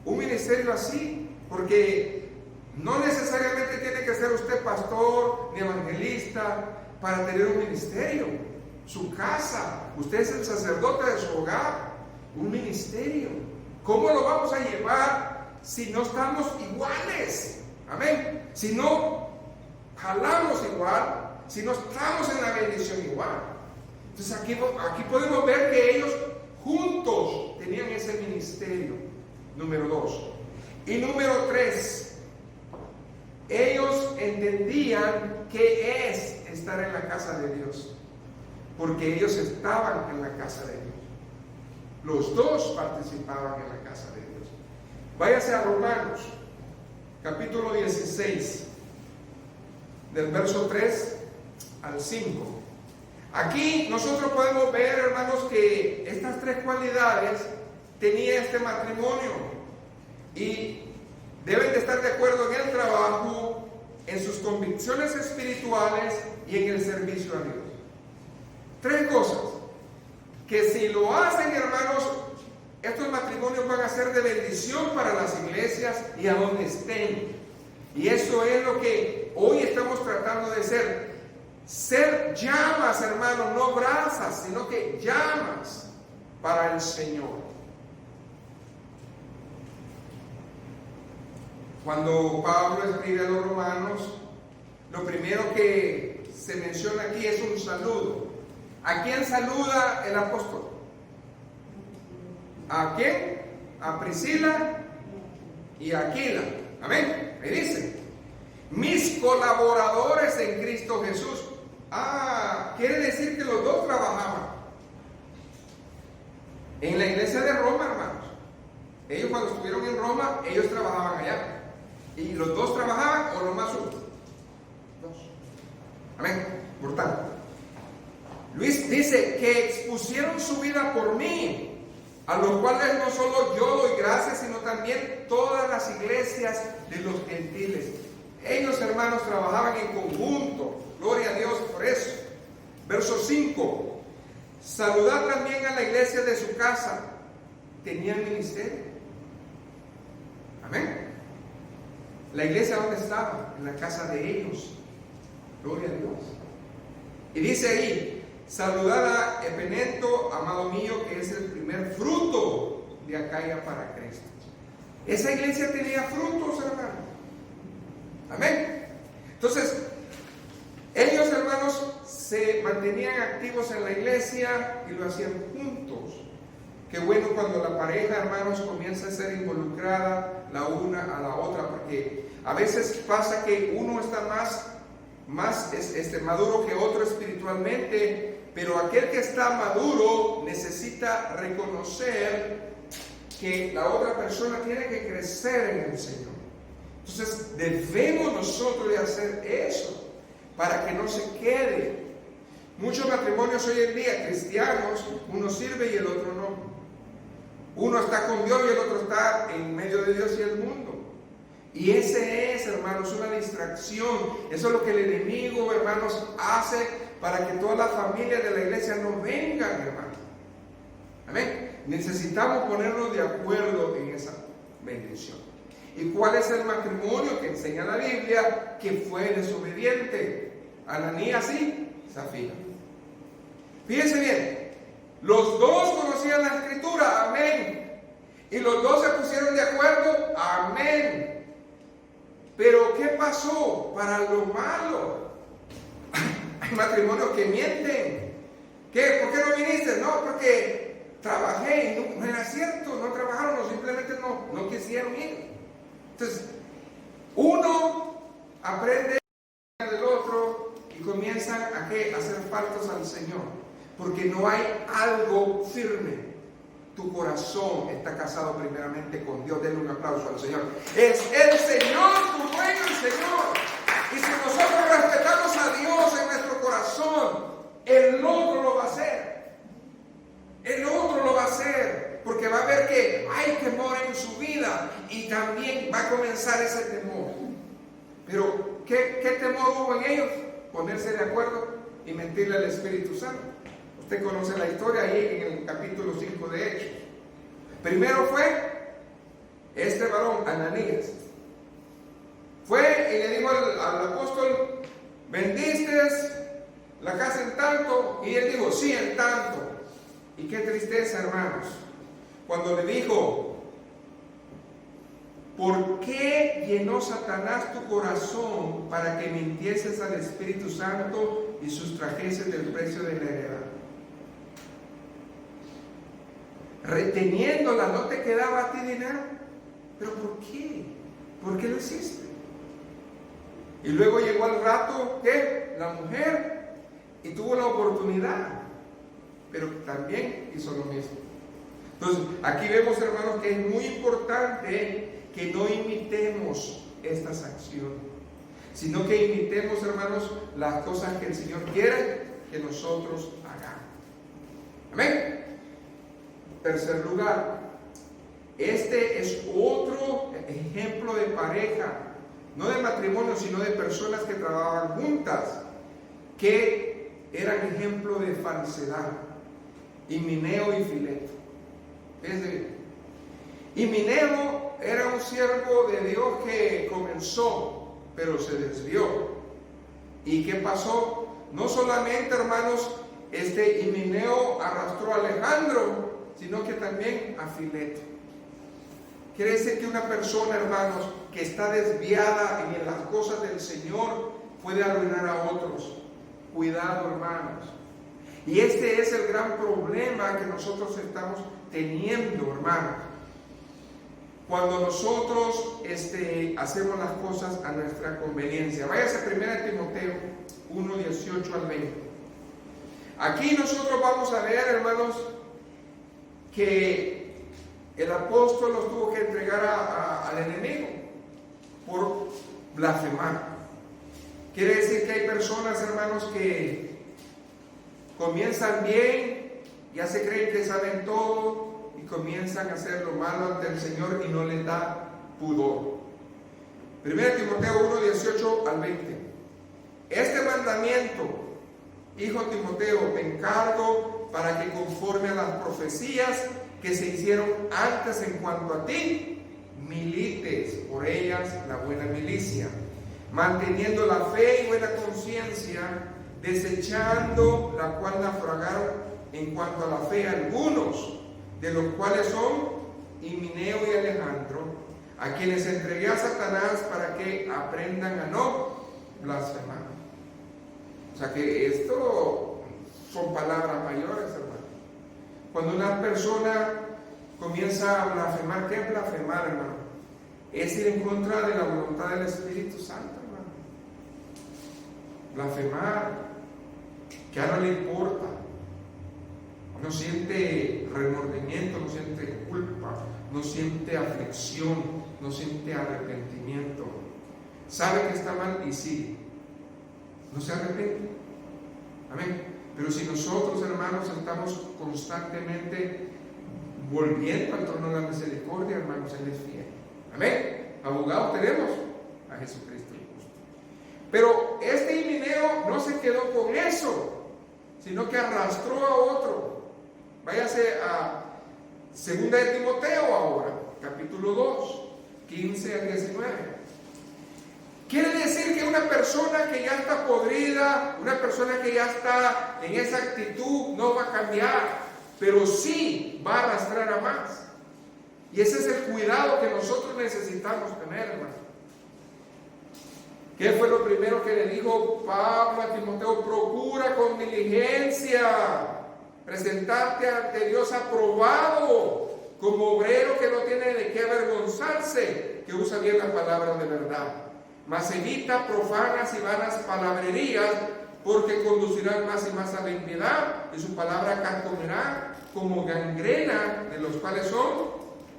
un ministerio así, porque no necesariamente tiene que ser usted pastor ni evangelista para tener un ministerio. Su casa, usted es el sacerdote de su hogar, un ministerio. ¿Cómo lo vamos a llevar si no estamos iguales? Amén. Si no jalamos igual, si no estamos en la bendición igual. Entonces aquí podemos ver que ellos juntos tenían ese ministerio, número 2. Y número 3, ellos entendían qué es estar en la casa de Dios, porque ellos estaban en la casa de Dios. Los dos participaban en la casa de Dios. Váyase a Romanos, capítulo 16, del verso 3 al 5. Aquí nosotros podemos ver, hermanos, que estas 3 cualidades tenía este matrimonio y deben de estar de acuerdo en el trabajo, en sus convicciones espirituales y en el servicio a Dios. 3 cosas que si lo hacen, hermanos, estos matrimonios van a ser de bendición para las iglesias y a donde estén. Y eso es lo que hoy estamos tratando de ser. Ser llamas, hermanos, no brasas, sino que llamas para el Señor. Cuando Pablo escribe a los romanos, lo primero que se menciona aquí es un saludo. ¿A quién saluda el apóstol? ¿A quién? A Priscila y a Aquila. Amén. Me dice, mis colaboradores en Cristo Jesús. Quiere decir que los dos trabajaban en la iglesia de Roma, hermanos. Ellos cuando estuvieron en Roma, ellos trabajaban allá. Y los dos trabajaban, o nomás uno. Dos. Amén. Por tanto, Luis dice que expusieron su vida por mí, a los cuales no solo yo doy gracias, sino también todas las iglesias de los gentiles. Ellos, hermanos, trabajaban en conjunto. Gloria a Dios por eso. Verso 5. Saludad también a la iglesia de su casa. Tenían ministerio. Amén. La iglesia, ¿dónde estaba? En la casa de ellos. Gloria a Dios. Y dice ahí, saludad a Epeneto, amado mío, que es el primer fruto de Acaya para Cristo. Esa iglesia tenía frutos, hermanos. Amén. Entonces, ellos, hermanos, se mantenían activos en la iglesia y lo hacían juntos. Qué bueno cuando la pareja, hermanos, comienza a ser involucrada la una a la otra, porque a veces pasa que uno está más maduro que otro espiritualmente, pero aquel que está maduro necesita reconocer que la otra persona tiene que crecer en el Señor. Entonces debemos nosotros de hacer eso para que no se quede. Muchos matrimonios hoy en día cristianos, uno sirve y el otro no. Uno está con Dios y el otro está en medio de Dios y el mundo. Y ese es, hermanos, una distracción. Eso es lo que el enemigo, hermanos, hace para que todas las familias de la iglesia no vengan, hermanos. Amén. Necesitamos ponernos de acuerdo en esa bendición. ¿Y cuál es el matrimonio que enseña la Biblia que fue desobediente? Ananías y Zafira. Fíjense bien, los dos conocían la Escritura, amén. Y los dos se pusieron de acuerdo, amén. Pero ¿qué pasó? Para lo malo. Hay matrimonios que mienten. ¿Qué? ¿Por qué no viniste? No, porque trabajé y no era cierto, no trabajaron, simplemente no quisieron ir. Entonces, uno aprende del otro y comienzan a hacer faltos al Señor, porque no hay algo firme. Tu corazón está casado primeramente con Dios. Denle un aplauso al Señor. Es el Señor, tu dueño, el Señor. Y si nosotros respetamos a Dios en nuestro corazón, el otro lo va a hacer. El otro lo va a hacer. nada. Y también va a comenzar ese temor. Pero, ¿qué temor hubo en ellos? Ponerse de acuerdo y mentirle al Espíritu Santo. Usted conoce la historia ahí en el capítulo 5 de Hechos. Primero fue este varón, Ananías. Fue y le dijo al apóstol: ¿vendiste la casa en tanto? Y él dijo: sí, en tanto. Y qué tristeza, hermanos, cuando le dijo: ¿por qué llenó Satanás tu corazón para que mintieses al Espíritu Santo y sustrajeses del precio de la heredad? Reteniéndola, ¿no te quedaba a ti dinero? ¿Pero por qué? ¿Por qué lo hiciste? Y luego llegó al rato, ¿qué? La mujer, y tuvo la oportunidad, pero también hizo lo mismo. Entonces, aquí vemos, hermanos, que es muy importante que no imitemos estas acciones, sino que imitemos, hermanos, las cosas que el Señor quiere que nosotros hagamos. Amén. Tercer lugar, este es otro ejemplo de pareja, no de matrimonio, sino de personas que trabajaban juntas, que eran ejemplo de falsedad. Himeneo y Fileto. Fíjense, Himeneo era un siervo de Dios que comenzó, pero se desvió. ¿Y qué pasó? No solamente, hermanos, Himeneo arrastró a Alejandro, sino que también a Fileto. Quiere decir que una persona, hermanos, que está desviada en las cosas del Señor puede arruinar a otros. Cuidado, hermanos. Y este es el gran problema que nosotros estamos teniendo, hermanos. Cuando nosotros hacemos las cosas a nuestra conveniencia. Váyase a 1 Timoteo 1, 18 al 20. Aquí nosotros vamos a ver, hermanos, que el apóstol los tuvo que entregar al enemigo por blasfemar. Quiere decir que hay personas, hermanos, que comienzan bien, ya se creen que saben todo y comienzan a hacer lo malo ante el Señor y no les da pudor. 1 Timoteo 1, 18 al 20. Este mandamiento, hijo Timoteo, te encargo para que conforme a las profecías que se hicieron antes en cuanto a ti, milites por ellas la buena milicia, manteniendo la fe y buena conciencia, desechando la cual naufragaron en cuanto a la fe algunos, de los cuales son Himeneo y Alejandro, a quienes entregué a Satanás para que aprendan a no blasfemar. O sea que esto son palabras mayores, hermano. Cuando una persona comienza a blasfemar, ¿qué es blasfemar, hermano? Es ir en contra de la voluntad del Espíritu Santo, hermano. Blasfemar, que a no le importa, no siente remordimiento, no siente culpa, no siente aflicción, no siente arrepentimiento. Sabe que está mal y sigue. No se arrepiente. Amén. Pero si nosotros, hermanos, estamos constantemente volviendo al trono de la misericordia, hermanos, Él es fiel. Amén. Abogados tenemos a Jesucristo el justo. Pero Himeneo no se quedó con eso, sino que arrastró a otro. Váyase a 2 de Timoteo ahora, capítulo 2, 15 al 19. Quiere decir que una persona que ya está podrida, una persona que ya está en esa actitud, no va a cambiar, pero sí va a arrastrar a más. Y ese es el cuidado que nosotros necesitamos tener, hermano. ¿Qué fue lo primero que le dijo Pablo a Timoteo? Procura con diligencia presentarte ante Dios aprobado, como obrero que no tiene de qué avergonzarse, que usa bien las palabras de verdad. Mas evita profanas y vanas palabrerías, porque conducirán más y más a la impiedad, y su palabra carcomerá como gangrena, de los cuales son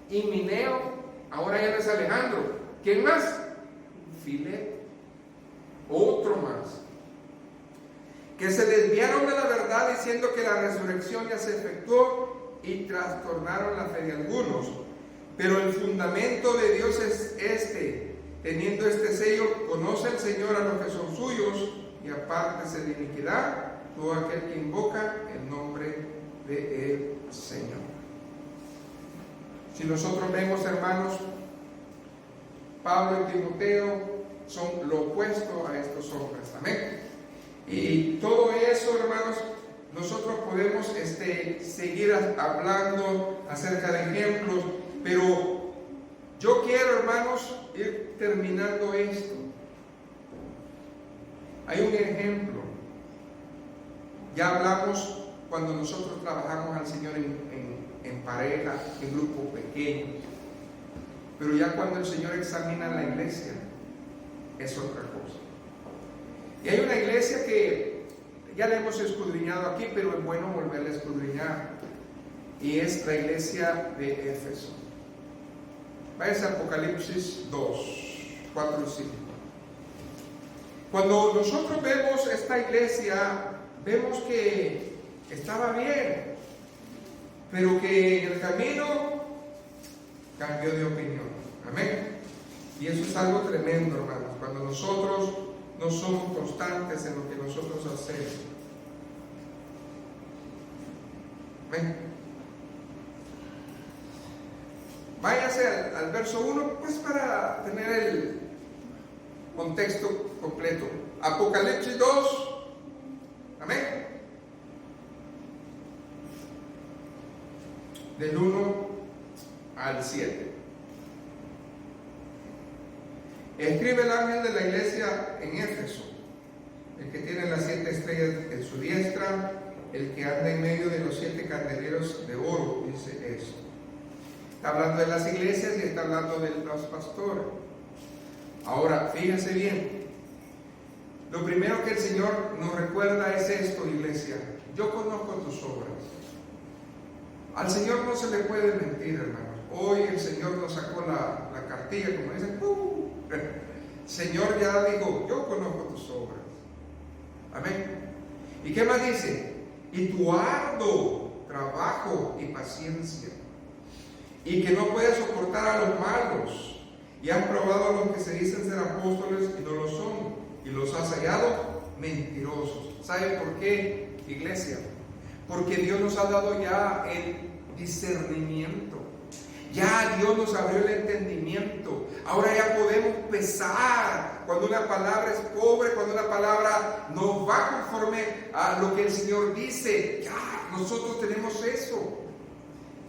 Himeneo, ahora ya no es Alejandro. ¿Quién más? Fileto, otro más, que se desviaron de la verdad diciendo que la resurrección ya se efectuó y trastornaron la fe de algunos. pero el fundamento de Dios es este: teniendo este sello, conoce el Señor a los que son suyos, y apártese de iniquidad todo aquel que invoca el nombre del Señor. Si nosotros vemos, hermanos, Pablo y Timoteo son lo opuesto a estos hombres. Amén. Y todo eso, hermanos, nosotros podemos seguir hablando acerca de ejemplos, pero yo quiero, hermanos, ir terminando esto. Hay un ejemplo. Ya hablamos cuando nosotros trabajamos al Señor en pareja, en grupos pequeños. Pero ya cuando el Señor examina la iglesia, es otra cosa. Y hay una iglesia que ya la hemos escudriñado aquí, pero es bueno volverla a escudriñar. Y es la iglesia de Éfeso. Vaya a Apocalipsis 2, 4 y 5. Cuando nosotros vemos esta iglesia, vemos que estaba bien, pero que en el camino cambió de opinión. Amén. Y eso es algo tremendo, hermanos, cuando nosotros no somos constantes en lo que nosotros hacemos. Amén. Váyase al verso 1, pues para tener el contexto completo. Apocalipsis 2, amén. Del 1 al 7. Escribe el ángel de la iglesia en Éfeso, el que tiene las 7 estrellas en su diestra, el que anda en medio de los 7 candeleros de oro, dice eso. Está hablando de las iglesias y está hablando de los pastores. Ahora, fíjense bien. Lo primero que el Señor nos recuerda es esto, iglesia: yo conozco tus obras. Al Señor no se le puede mentir, hermanos. Hoy el Señor nos sacó la cartilla, como dicen. Señor ya dijo: yo conozco tus obras. Amén. ¿Y qué más dice? Y tu arduo trabajo y paciencia, y que no puedes soportar a los malos, y has probado a los que se dicen ser apóstoles y no lo son, y los has hallado mentirosos. ¿Sabe por qué, iglesia? Porque Dios nos ha dado ya el discernimiento. Ya Dios nos abrió el entendimiento. Ahora ya podemos pesar cuando una palabra es pobre, cuando una palabra no va conforme a lo que el Señor dice. Ya nosotros tenemos eso.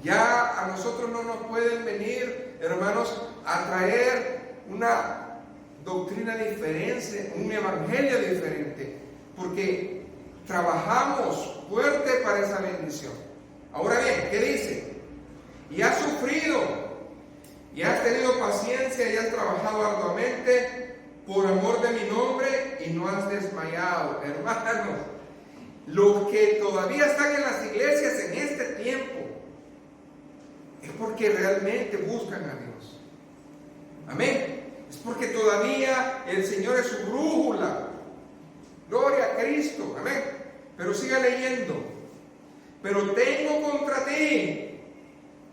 Ya a nosotros no nos pueden venir, hermanos, a traer una doctrina diferente, un evangelio diferente, porque trabajamos fuerte para esa bendición. Ahora bien, ¿qué dice? Y has sufrido, y has tenido paciencia, y has trabajado arduamente por amor de mi nombre, y no has desmayado. Hermanos, los que todavía están en las iglesias en este tiempo, es porque realmente buscan a Dios. Amén. Es porque todavía el Señor es su brújula. Gloria a Cristo. Amén. Pero siga leyendo. Pero tengo contra ti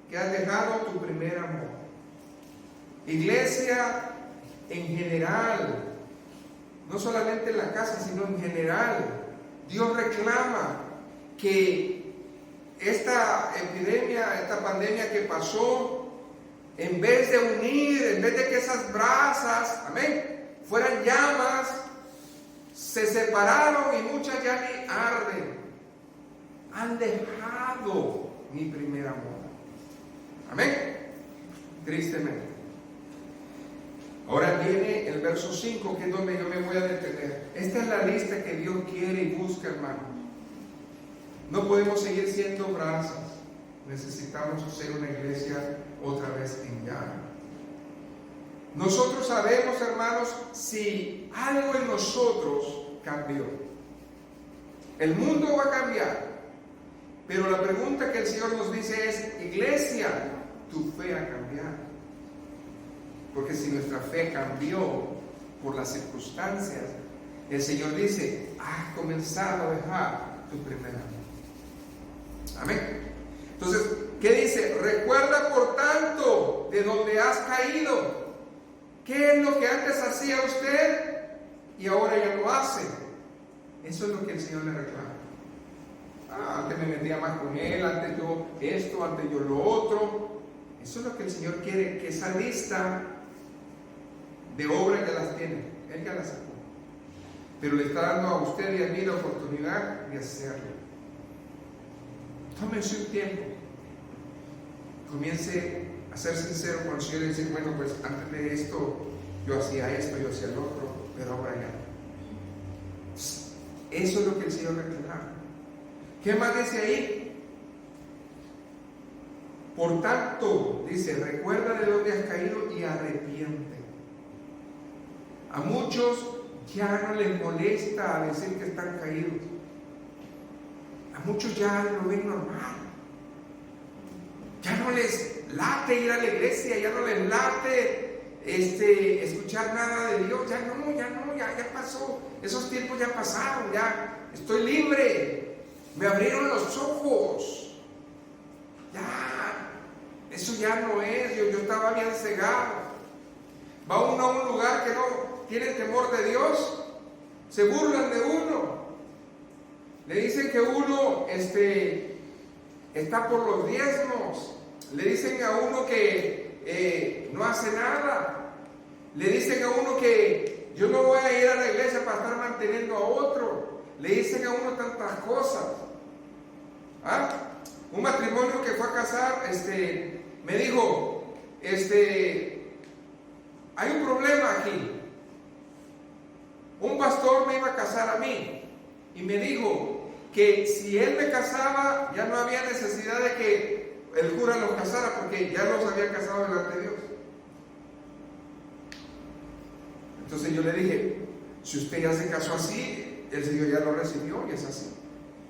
que has dejado tu primer amor. Iglesia en general, no solamente en la casa, sino en general, Dios reclama que esta epidemia, esta pandemia que pasó, en vez de unir, en vez de que esas brasas, amén, fueran llamas, se separaron y muchas ya ni arden. Han dejado mi primer amor. Amén. Tristemente. Ahora viene el verso 5, que es donde yo me voy a detener. Esta es la lista que Dios quiere y busca, hermanos. No podemos seguir siendo brasas. Necesitamos ser una iglesia otra vez en llama. Nosotros sabemos, hermanos, si algo en nosotros cambió. El mundo va a cambiar. Pero la pregunta que el Señor nos dice es: iglesia, tu fe ha cambiado. Porque si nuestra fe cambió por las circunstancias, el Señor dice: has comenzado a dejar tu primer amor. Amén. Entonces, ¿qué dice? Recuerda por tanto regresando de donde has caído. ¿Qué es lo que antes hacía usted y ahora ya lo hace? Eso es lo que el Señor le reclama. Antes me metía más con Él, antes yo esto, antes yo lo otro. Eso es lo que el Señor quiere, que esa lista de obras ya las tiene. Él ya las sacó. Pero le está dando a usted y a mí la oportunidad de hacerlo. Tómense un tiempo. Comience a ser sincero con el Señor y decir, bueno, pues antes de esto yo hacía esto, yo hacía lo otro, pero ahora ya. Eso es lo que el Señor reclama. ¿Qué más dice ahí? Por tanto, dice, recuerda de dónde has caído y arrepiente. A muchos ya no les molesta decir que están caídos. A muchos ya lo ven normal. Ya no les late ir a la iglesia, ya no les late escuchar nada de Dios. Ya pasó. Esos tiempos ya pasaron, ya estoy libre. Me abrieron los ojos. Ya, eso ya no es. Yo estaba bien cegado. Va uno a un lugar que no tiene temor de Dios, se burlan de uno. Le dicen que uno está por los diezmos. Le dicen a uno que no hace nada. Le dicen a uno que yo no voy a ir a la iglesia para estar manteniendo a otro. Le dicen a uno tantas cosas. Un matrimonio que fue a casar, me dijo, hay un problema aquí. Un pastor me iba a casar a mí y me dijo que si él me casaba ya no había necesidad de que el cura los casara porque ya los había casado delante de Dios. Entonces yo le dije, si usted ya se casó así, el Señor ya lo recibió y es así.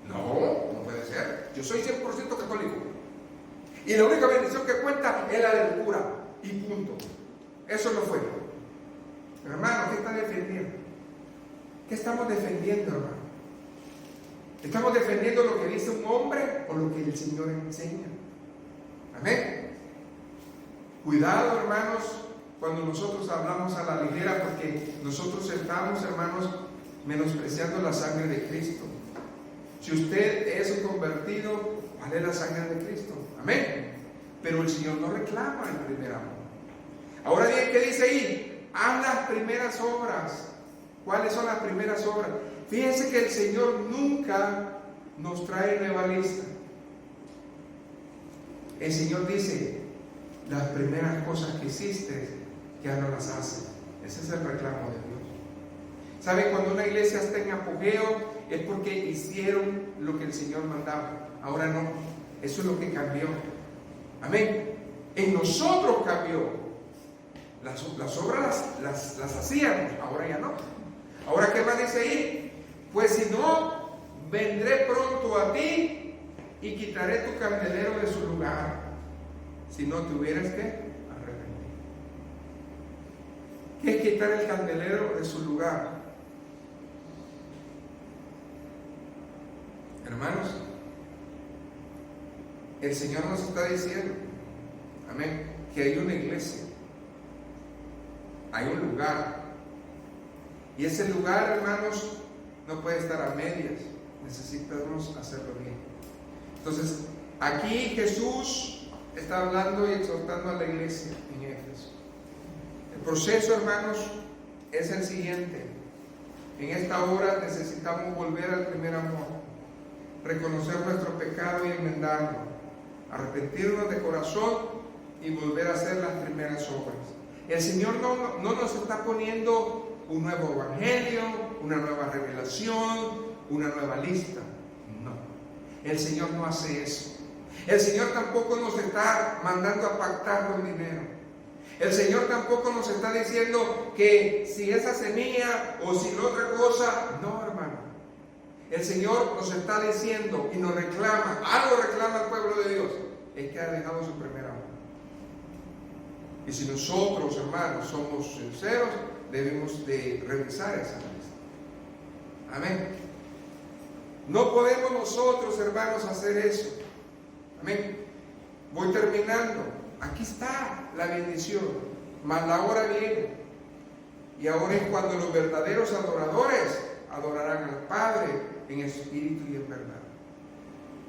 No puede ser. Yo soy 100% católico. Y la única bendición que cuenta es la del cura. Y punto. Eso no fue. Hermano, ¿qué está defendiendo? ¿Qué estamos defendiendo, hermano? ¿Estamos defendiendo lo que dice un hombre o lo que el Señor enseña? Amén. Cuidado, hermanos, cuando nosotros hablamos a la ligera, porque nosotros estamos, hermanos, menospreciando la sangre de Cristo. Si usted es un convertido, vale la sangre de Cristo. Amén. Pero el Señor no reclama el primer amor. Ahora bien, ¿qué dice ahí? Haz las primeras obras. ¿Cuáles son las primeras obras? Fíjense que el Señor nunca nos trae nueva lista. El Señor dice, las primeras cosas que hiciste, ya no las haces. Ese es el reclamo de Dios. ¿Saben? Cuando una iglesia está en apogeo, es porque hicieron lo que el Señor mandaba. Ahora no. Eso es lo que cambió. Amén. En nosotros cambió. Las obras las hacíamos, ahora ya no. Ahora, ¿qué más dice ahí? Pues si no, vendré pronto a ti y quitaré tu candelero de su lugar. Si no te hubieras que arrepentir. ¿Qué es quitar el candelero de su lugar? Hermanos, el Señor nos está diciendo, amén, que hay una iglesia, hay un lugar, y ese lugar, hermanos, no puede estar a medias, necesitamos hacerlo bien. Entonces, aquí Jesús está hablando y exhortando a la iglesia en Éfeso. El proceso, hermanos, es el siguiente. En esta hora necesitamos volver al primer amor, reconocer nuestro pecado y enmendarlo, arrepentirnos de corazón y volver a hacer las primeras obras. El Señor no nos está poniendo un nuevo evangelio, una nueva revelación, una nueva lista. No, el Señor no hace eso. El Señor tampoco nos está mandando a pactar con dinero. El Señor tampoco nos está diciendo que si esa semilla o si la otra cosa. No, hermano. El Señor nos está diciendo y nos reclama, algo reclama al pueblo de Dios, es que ha dejado su primer amor. Y si nosotros, hermanos, somos sinceros, debemos de revisar esa lista. Amén. No podemos nosotros, hermanos, hacer eso. Amén. Voy terminando. aquí está la bendición, mas la hora viene. Y ahora es cuando los verdaderos adoradores adorarán al Padre en espíritu y en verdad.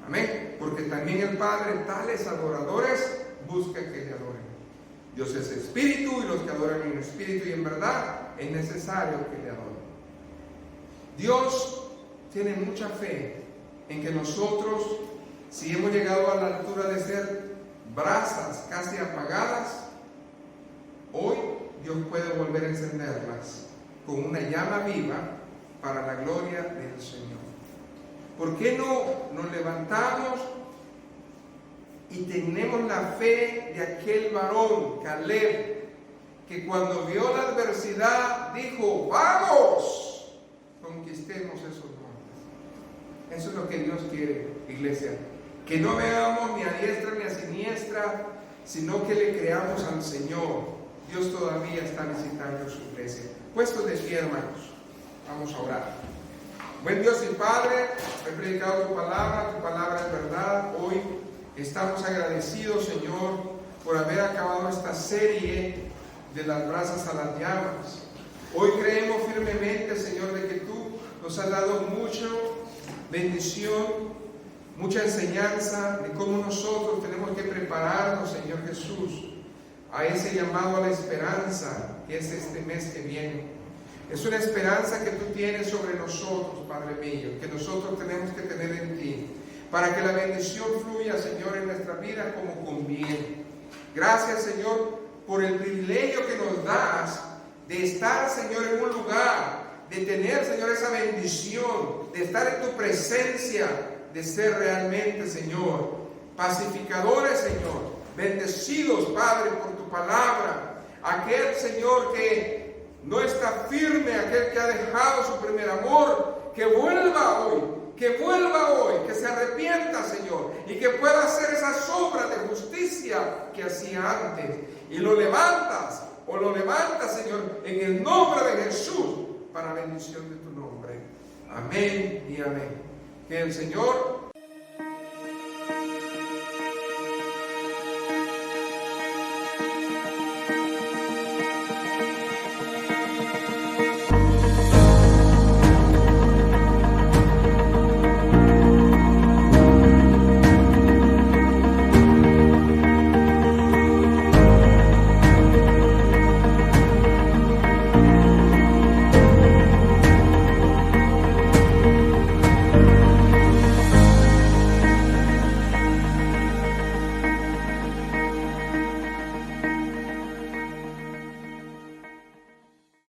Amén. Porque también el Padre, tales adoradores, busca que le adoren. Dios es espíritu, y los que adoran en espíritu y en verdad es necesario que le adoren. Dios tiene mucha fe en que nosotros, si hemos llegado a la altura de ser brasas casi apagadas, hoy Dios puede volver a encenderlas con una llama viva para la gloria del Señor. ¿Por qué no nos levantamos y tenemos la fe de aquel varón, Caleb, que cuando vio la adversidad dijo: vamos, conquistemos esos montes? Eso es lo que Dios quiere, iglesia, que no veamos ni a diestra ni a siniestra, sino que le creamos al Señor. Dios todavía está visitando su iglesia. Puestos de pie, hermanos, vamos a orar. Buen Dios y Padre, he predicado tu palabra es verdad. Hoy estamos agradecidos, Señor, por haber acabado esta serie de las brasas a las llamas. Hoy creemos firmemente, Señor, de que tú nos has dado mucha bendición, mucha enseñanza de cómo nosotros tenemos que prepararnos, Señor Jesús, a ese llamado a la esperanza que es este mes que viene. Es una esperanza que tú tienes sobre nosotros, Padre mío, que nosotros tenemos que tener en ti, para que la bendición fluya, Señor, en nuestra vida como conviene. Gracias, Señor, por el privilegio que nos das de estar, Señor, en un lugar, de tener, Señor, esa bendición, de estar en tu presencia, de ser realmente, Señor, pacificadores, Señor, bendecidos, Padre, por tu palabra. Aquel, Señor, que no está firme, aquel que ha dejado su primer amor, que vuelva hoy, que se arrepienta, Señor, y que pueda hacer esas obras de justicia que hacía antes. Y lo levantas, Señor, en el nombre de Jesús, para bendición de tu nombre. Amén y amén. Que el Señor